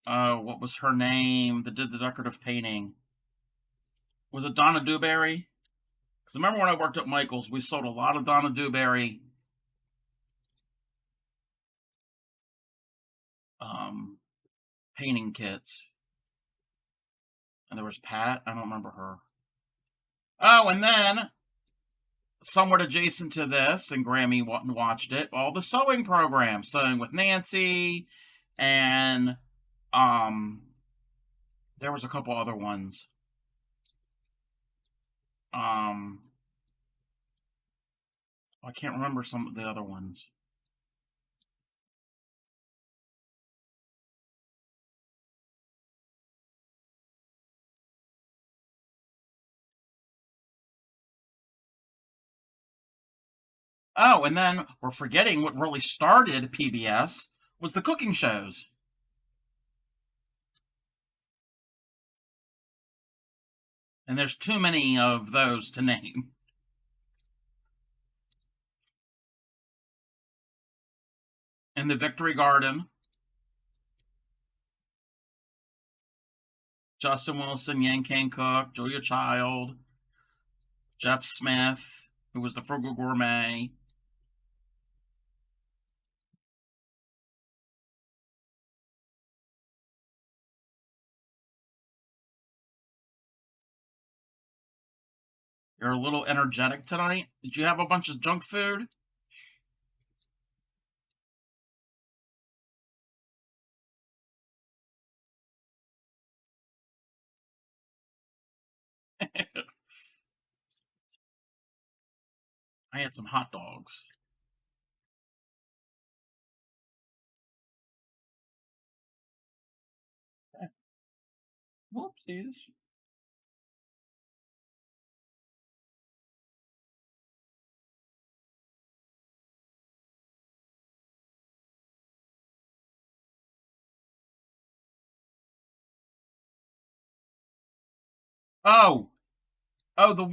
What was her name that did the decorative painting? Was it Donna Dewberry? Because I remember when I worked at Michael's, we sold a lot of Donna Dewberry um, painting kits. And there was Pat. I don't remember her. Oh, and then somewhat adjacent to this, and Grammy watched it, all the sewing programs, Sewing with Nancy, and um, there was a couple other ones. Um, I can't remember some of the other ones. Oh, and then we're forgetting what really started PBS was the cooking shows. And there's too many of those to name. And the Victory Garden, Justin Wilson, Yang Kane Cook, Julia Child, Jeff Smith, who was the Frugal Gourmet. You're a little energetic tonight. Did you have a bunch of junk food? I had some hot dogs. Whoopsies. Oh, oh, the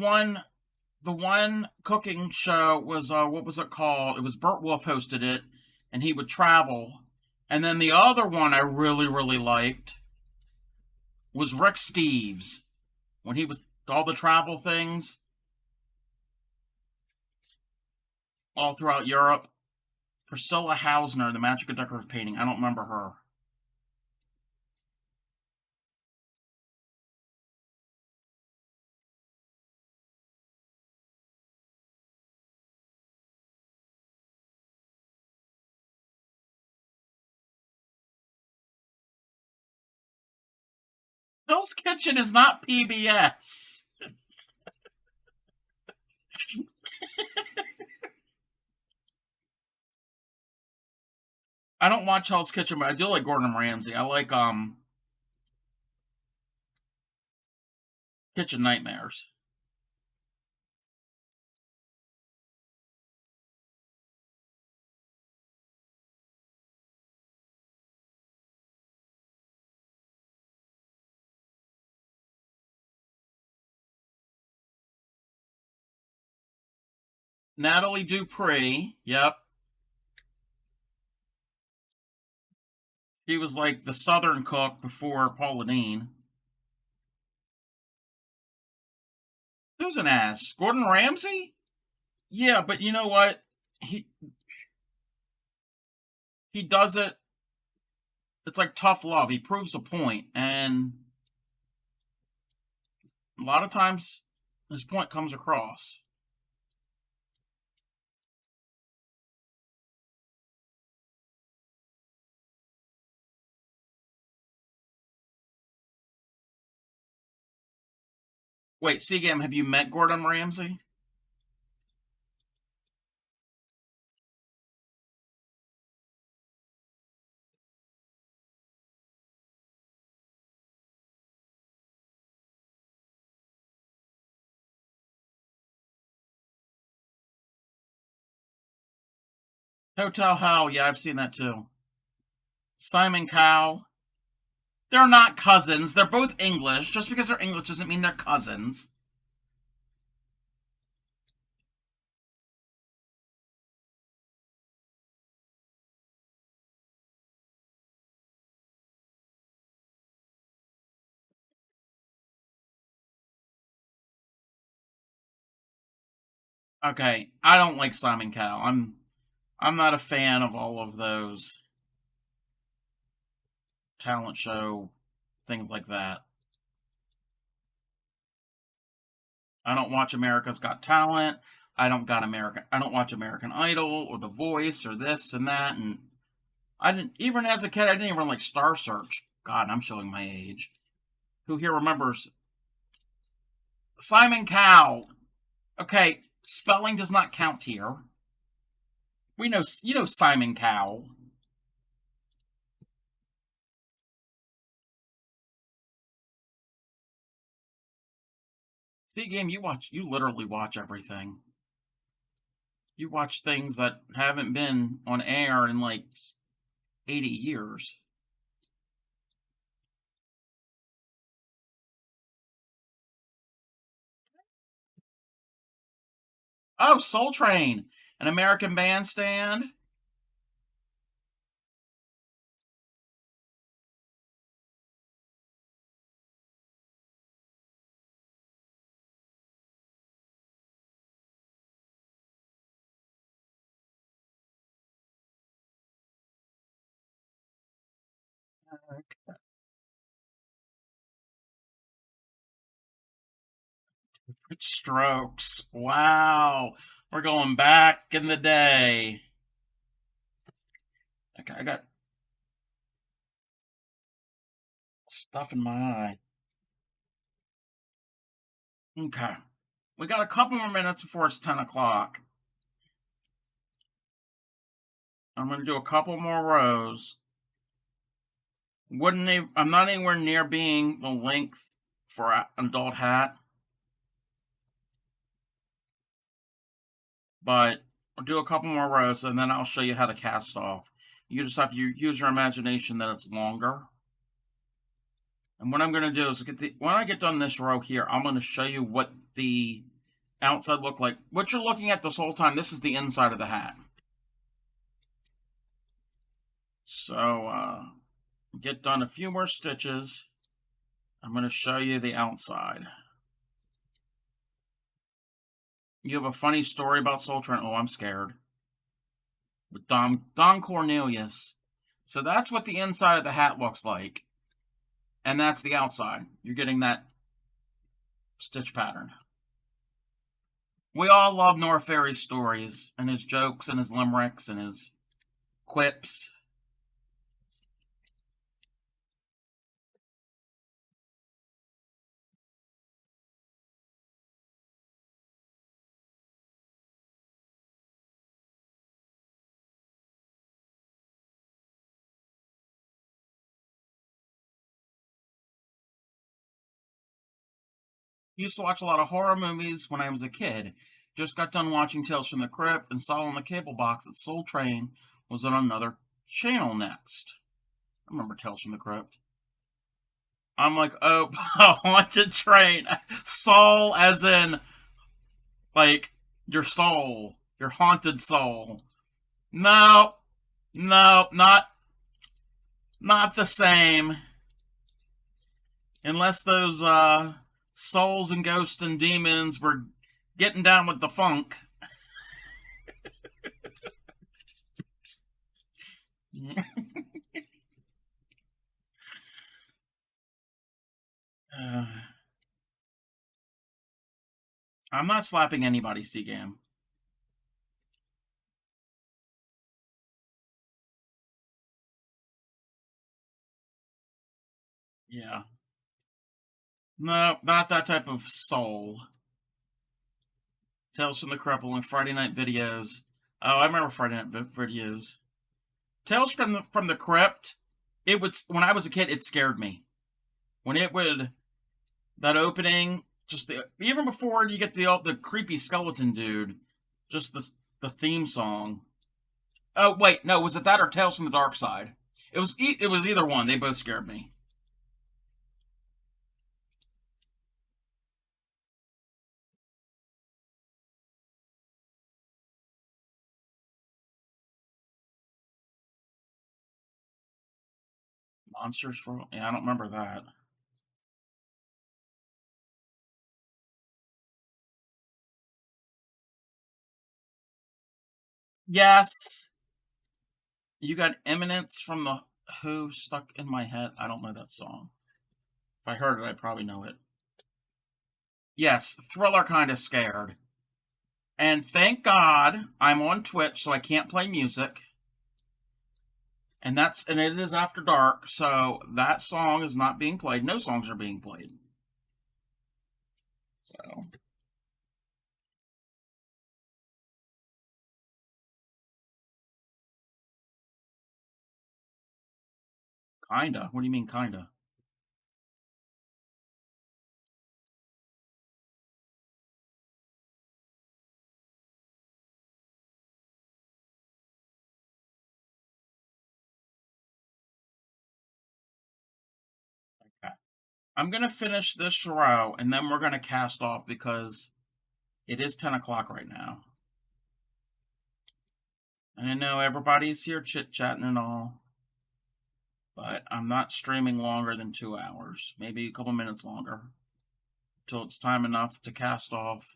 one cooking show was what was it called? It was Burt Wolf hosted it, and he would travel. And then the other one I really liked was Rick Steves when he was all the travel things all throughout Europe. Priscilla Hausner, the Magic of Decorative Painting. I don't remember her. Hell's Kitchen is not PBS. I don't watch Hell's Kitchen, but I do like Gordon Ramsay. I like Kitchen Nightmares. Natalie Dupree. Yep. She was like the Southern cook before Paula Deen. Who's an ass? Gordon Ramsay? Yeah, but you know what? He he does it. It's like tough love. He proves a point, and a lot of times his point comes across. Wait, Seagam, have you met Gordon Ramsay? Hotel Hell, yeah, I've seen that too. Simon Cowell. They're not cousins. They're both English. Just because they're English doesn't mean they're cousins. Okay, I don't like Simon Cowell. I'm not a fan of all of those talent show things like that. I don't watch America's Got Talent. I don't watch American Idol or The Voice or this and that. And I didn't even as a kid. I didn't even like Star Search. God, I'm showing my age. Who here remembers Simon Cowell? Okay, spelling does not count here. We know you know Simon Cowell. See, game you literally watch everything. You watch things that haven't been on air in like 80 years. Oh, Soul Train, an American Bandstand. Strokes. Wow. We're going back in the day. Okay, I got stuff in my eye. Okay. We got a couple more minutes before it's 10 o'clock. I'm going to do a couple more rows. I'm not anywhere near being the length for an adult hat. But I'll do a couple more rows and then I'll show you how to cast off. You just have to use your imagination that it's longer. And what I'm going to do is when I get done this row here, I'm going to show you what the outside look like. What you're looking at this whole time, this is the inside of the hat. So get done a few more stitches I'm going to show you the outside. You have a funny story about Soul Train? Oh, I'm scared. With Don Cornelius. So that's what the inside of the hat looks like. And that's the outside. You're getting that stitch pattern. We all love Nora Ferry's stories and his jokes and his limericks and his quips. Used to watch a lot of horror movies when I was a kid. Just got done watching Tales from the Crypt and saw on the cable box that Soul Train was on another channel next. I remember Tales from the Crypt. I'm like, oh, a haunted train. Soul as in, like, your soul. Your haunted soul. No, no, not the same. Unless those souls and ghosts and demons were getting down with the funk. I'm not slapping anybody, Seagam. Yeah. No, not that type of soul. Tales from the Crypt and Friday night videos. Oh, I remember Friday night videos. Tales from the Crypt. It would, when I was a kid, it scared me. When it would, that opening, just the, even before you get the creepy skeleton dude, just the theme song. Oh wait, no, was it that or Tales from the Dark Side? It was either one. They both scared me. Monsters for, yeah, I don't remember that. Yes, you got Eminence from the Who stuck in my head. I don't know that song. If I heard it, I probably know it. Yes, Thriller kind of scared. And thank God I'm on Twitch, so I can't play music. And it is after dark, so that song is not being played. No songs are being played. So kinda. What do you mean kinda? Okay. I'm gonna finish this row and then we're gonna cast off because it is 10 o'clock right now. And I know everybody's here chit chatting and all, but I'm not streaming longer than 2 hours, maybe a couple minutes longer, till it's time enough to cast off.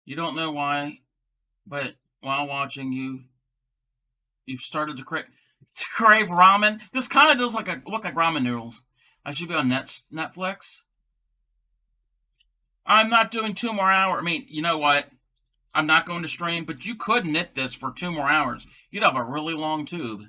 You don't know why, but while watching you've started to crave ramen. This kind of does look like ramen noodles. I should be on Netflix. I'm not doing 2 more hours. I mean, you know what? I'm not going to stream, but you could knit this for 2 more hours. You'd have a really long tube.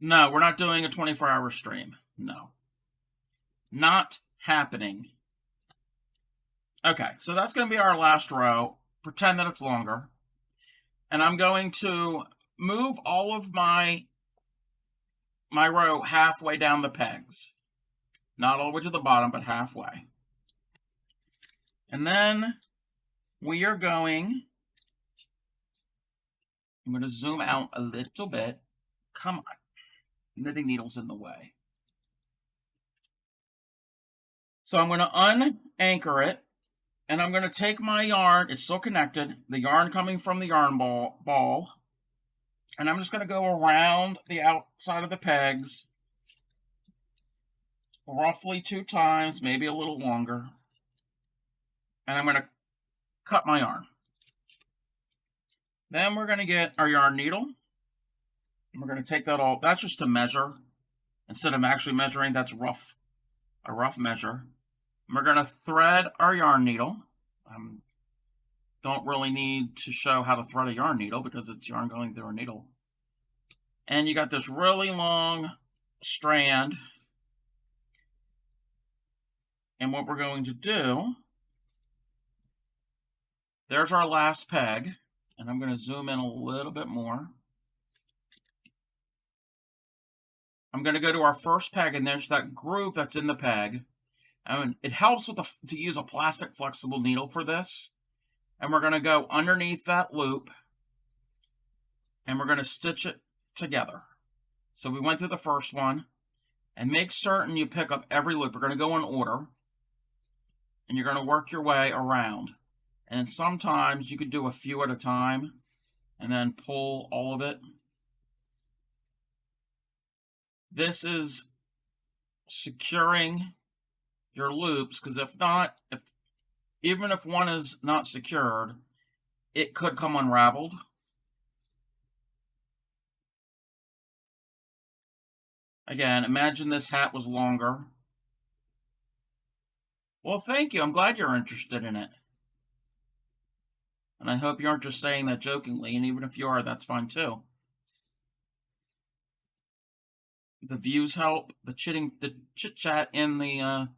No, we're not doing a 24-hour stream. No. Not happening. Okay, so that's going to be our last row. Pretend that it's longer. And I'm going to move all of my row halfway down the pegs. Not all the way to the bottom, but halfway. And then we are going, I'm going to zoom out a little bit. Come on. Knitting needle's in the way. So I'm going to unanchor it, And I'm going to take my yarn, it's still connected, the yarn coming from the yarn ball, and I'm just going to go around the outside of the pegs roughly 2 times, maybe a little longer, and I'm going to cut my yarn. Then we're going to get our yarn needle. We're going to take that all, that's just to measure. Instead of actually measuring, that's a rough measure. We're going to thread our yarn needle. Don't really need to show how to thread a yarn needle because it's yarn going through a needle. And you got this really long strand. And what we're going to do, there's our last peg. And I'm going to zoom in a little bit more. I'm going to go to our first peg, and there's that groove that's in the peg. And it helps with to use a plastic flexible needle for this. And we're going to go underneath that loop, and we're going to stitch it together. So we went through the first one, and make certain you pick up every loop. We're going to go in order, and you're going to work your way around. And sometimes you could do a few at a time, and then pull all of it. This is securing your loops, because if not, even if one is not secured, it could come unraveled. Again, imagine this hat was longer. Well, thank you. I'm glad you're interested in it. And I hope you aren't just saying that jokingly, and even if you are, that's fine too. The views help. The chit-chat in the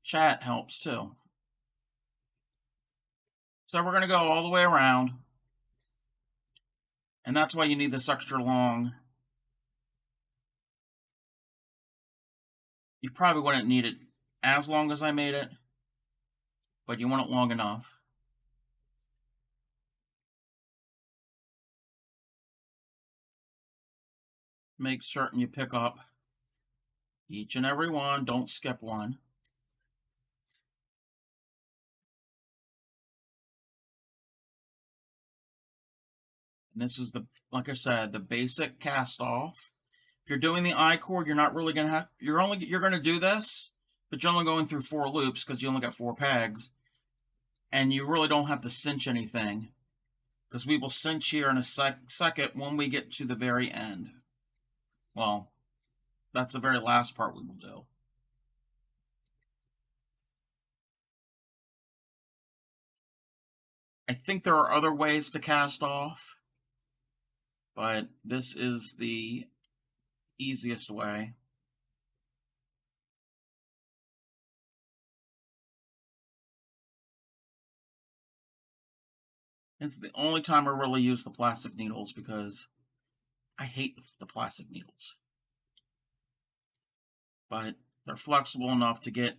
chat helps too. So we're going to go all the way around. And that's why you need this extra long. You probably wouldn't need it as long as I made it, but you want it long enough. Make certain you pick up each and every one. Don't skip one. And this is like I said, the basic cast off. If you're doing the I cord, you're not really gonna have, you're gonna do this, but you're only going through 4 loops because you only got 4 pegs. And you really don't have to cinch anything, because we will cinch here in a second when we get to the very end. Well, that's the very last part we will do. I think there are other ways to cast off, but this is the easiest way. It's the only time I really use the plastic needles, because I hate the plastic needles. But they're flexible enough to get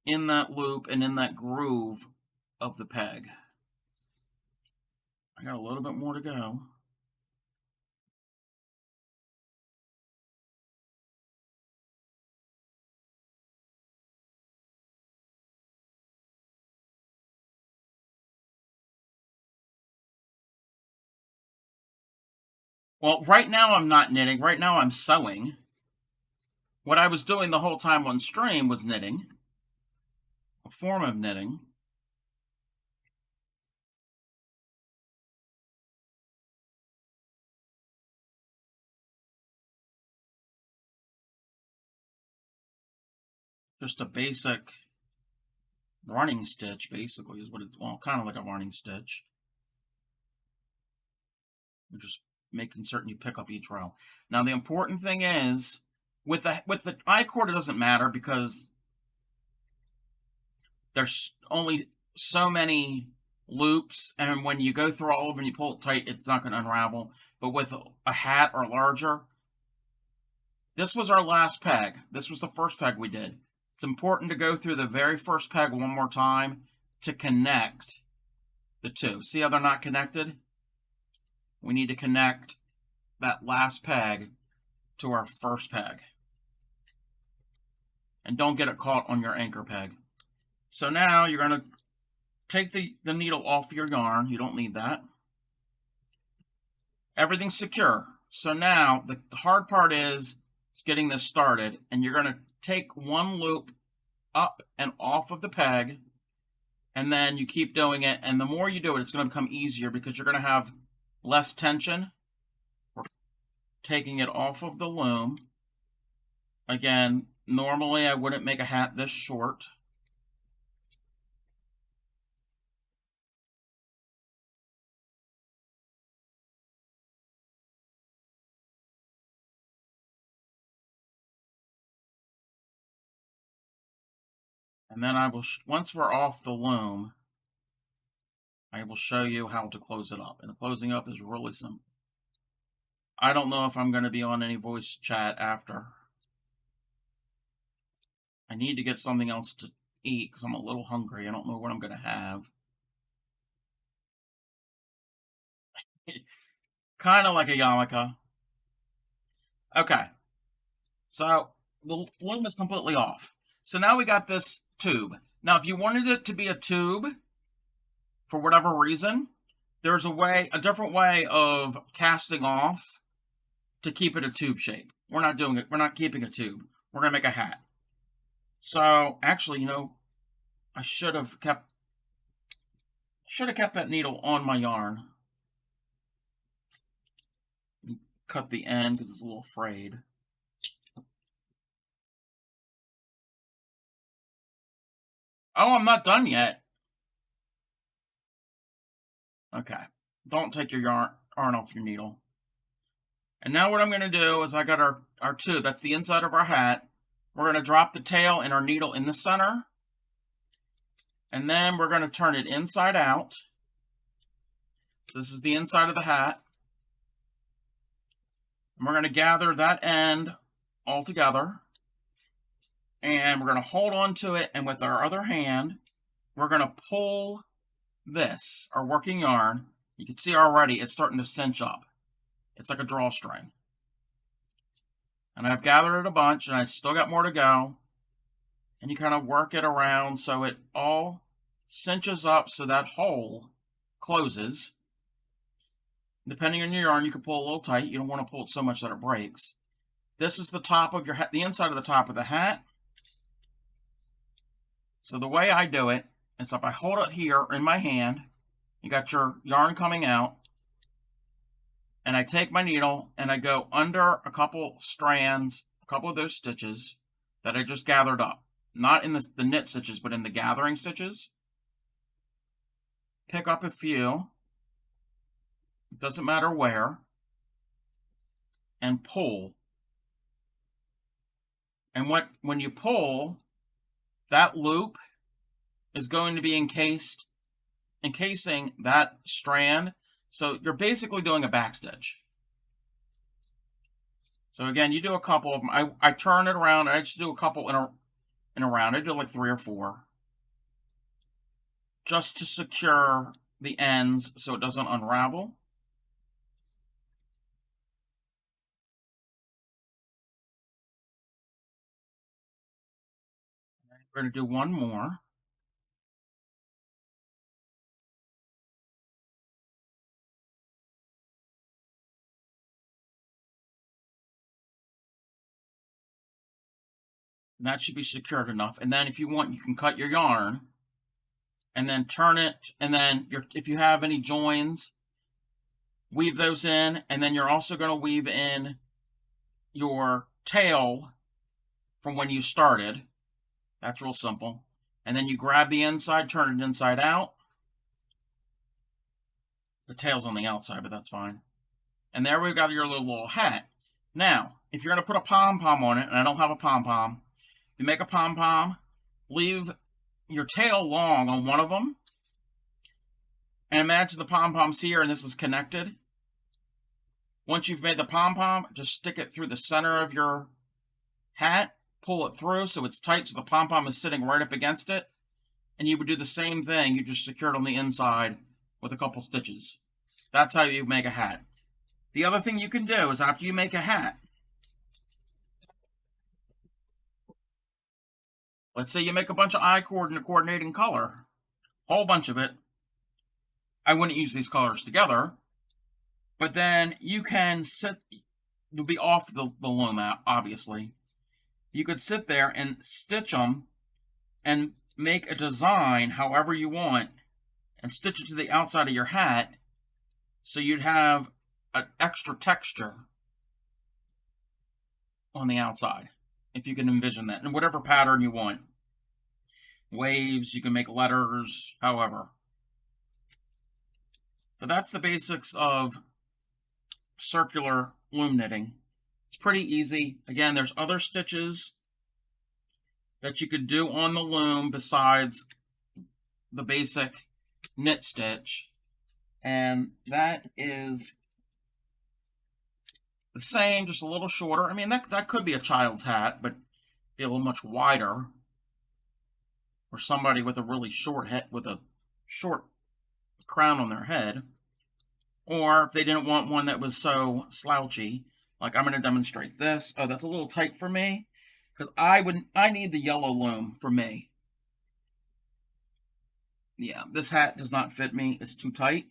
in that loop and in that groove of the peg. I got a little bit more to go. Well, right now I'm not knitting. Right now I'm sewing. What I was doing the whole time on stream was knitting. A form of knitting. Just a basic running stitch, basically, is what it's, well, kind of like a running stitch. We're just making certain you pick up each row. Now, the important thing is, with the I cord, it doesn't matter, because there's only so many loops, and when you go through all of them and you pull it tight, it's not going to unravel. But with a hat or larger, this was our last peg. This was the first peg we did. It's important to go through the very first peg one more time to connect the two. See how they're not connected? We need to connect that last peg to our first peg. And don't get it caught on your anchor peg. So now you're going to take the needle off your yarn. You don't need that. Everything's secure. So now the hard part is getting this started, and you're going to take one loop up and off of the peg, and then you keep doing it, and the more you do it, it's going to become easier because you're going to have less tension. We're taking it off of the loom. Again, normally I wouldn't make a hat this short. And then I will, once we're off the loom, I will show you how to close it up. And the closing up is really simple. I don't know if I'm going to be on any voice chat after. I need to get something else to eat because I'm a little hungry. I don't know what I'm going to have. Kind of like a yarmulke. Okay. So the loom is completely off. So now we got this tube. Now, if you wanted it to be a tube, for whatever reason, there's a different way of casting off to keep it a tube shape. We're not doing it. We're not keeping a tube. We're going to make a hat. So, actually, I should have kept that needle on my yarn. Cut the end because it's a little frayed. Oh, I'm not done yet. Okay. Don't take your yarn off your needle. And now what I'm going to do is I got our tube. That's the inside of our hat. We're going to drop the tail and our needle in the center. And then we're going to turn it inside out. This is the inside of the hat. And we're going to gather that end all together. And we're going to hold on to it. And with our other hand, we're going to pull this, our working yarn. You can see already it's starting to cinch up. It's like a drawstring. And I've gathered it a bunch, and I still got more to go. And you kind of work it around so it all cinches up so that hole closes. Depending on your yarn, you can pull a little tight. You don't want to pull it so much that it breaks. This is the top of your hat, the inside of the top of the hat. So the way I do it is if I hold it here in my hand, you got your yarn coming out, and I take my needle and I go under a couple strands, a couple of those stitches that I just gathered up. Not in the knit stitches, but in the gathering stitches. Pick up a few. It doesn't matter where. And pull. And when you pull, that loop is going to be encasing that strand. So you're basically doing a back stitch. So again, you do a couple of them. I turn it around. I just do a couple in a round. I do like 3 or 4. Just to secure the ends so it doesn't unravel. We're going to do one more. And that should be secured enough. And then if you want, you can cut your yarn and then turn it. And then if you have any joins, weave those in. And then you're also going to weave in your tail from when you started. That's real simple. And then you grab the inside, turn it inside out. The tail's on the outside, but that's fine. And there we've got your little hat. Now, if you're going to put a pom-pom on it, and I don't have a pom-pom, you make a pom-pom, leave your tail long on one of them, and imagine the pom-pom's here and this is connected. Once you've made the pom-pom, just stick it through the center of your hat, pull it through so it's tight so the pom-pom is sitting right up against it, and you would do the same thing. You just secure it on the inside with a couple stitches. That's how you make a hat. The other thing you can do is after you make a hat, Let's say you make a bunch of I-cord in a coordinating color, whole bunch of it. I wouldn't use these colors together, but then you can you'll be off the loom, obviously. You could sit there and stitch them and make a design however you want and stitch it to the outside of your hat so you'd have an extra texture on the outside, if you can envision that, in whatever pattern you want. Waves, you can make letters, however. But that's the basics of circular loom knitting. It's pretty easy. Again, there's other stitches that you could do on the loom besides the basic knit stitch. And that is the same, just a little shorter. I mean, that could be a child's hat, but be a little much wider. Or somebody with a really short head, with a short crown on their head. Or if they didn't want one that was so slouchy, like I'm going to demonstrate this. Oh, that's a little tight for me, because I need the yellow loom for me. Yeah, this hat does not fit me. It's too tight.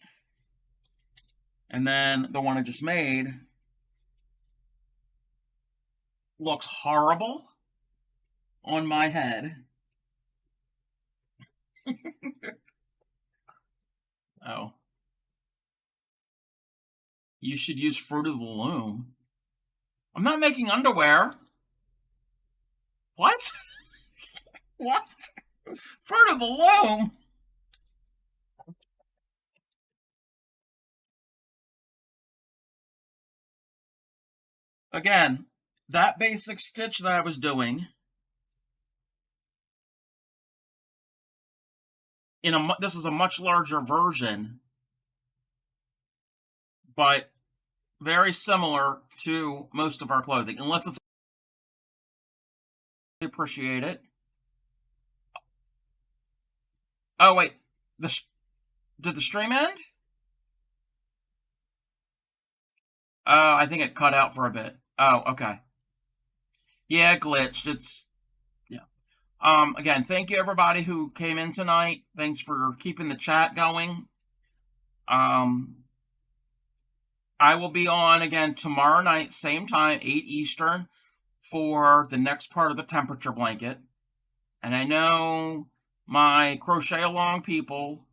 And then the one I just made looks horrible on my head. Oh. You should use Fruit of the Loom. I'm not making underwear. What? What? Fruit of the Loom? Again, that basic stitch that I was doing this is a much larger version, but very similar to most of our clothing, unless it's appreciate it. Oh wait, did the stream end? Oh, I think it cut out for a bit. Oh, okay. Yeah, it glitched. Yeah. Again, thank you everybody who came in tonight. Thanks for keeping the chat going. I will be on again tomorrow night, same time, 8 Eastern, for the next part of the temperature blanket. And I know my crochet along people,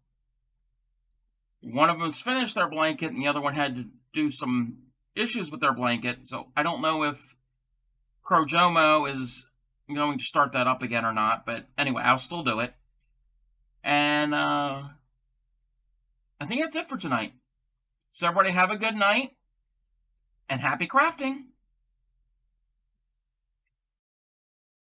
one of them's finished their blanket and the other one had to do some issues with their blanket. So I don't know if Crojomo is going to start that up again or not. But anyway, I'll still do it. And I think that's it for tonight. So everybody have a good night and happy crafting.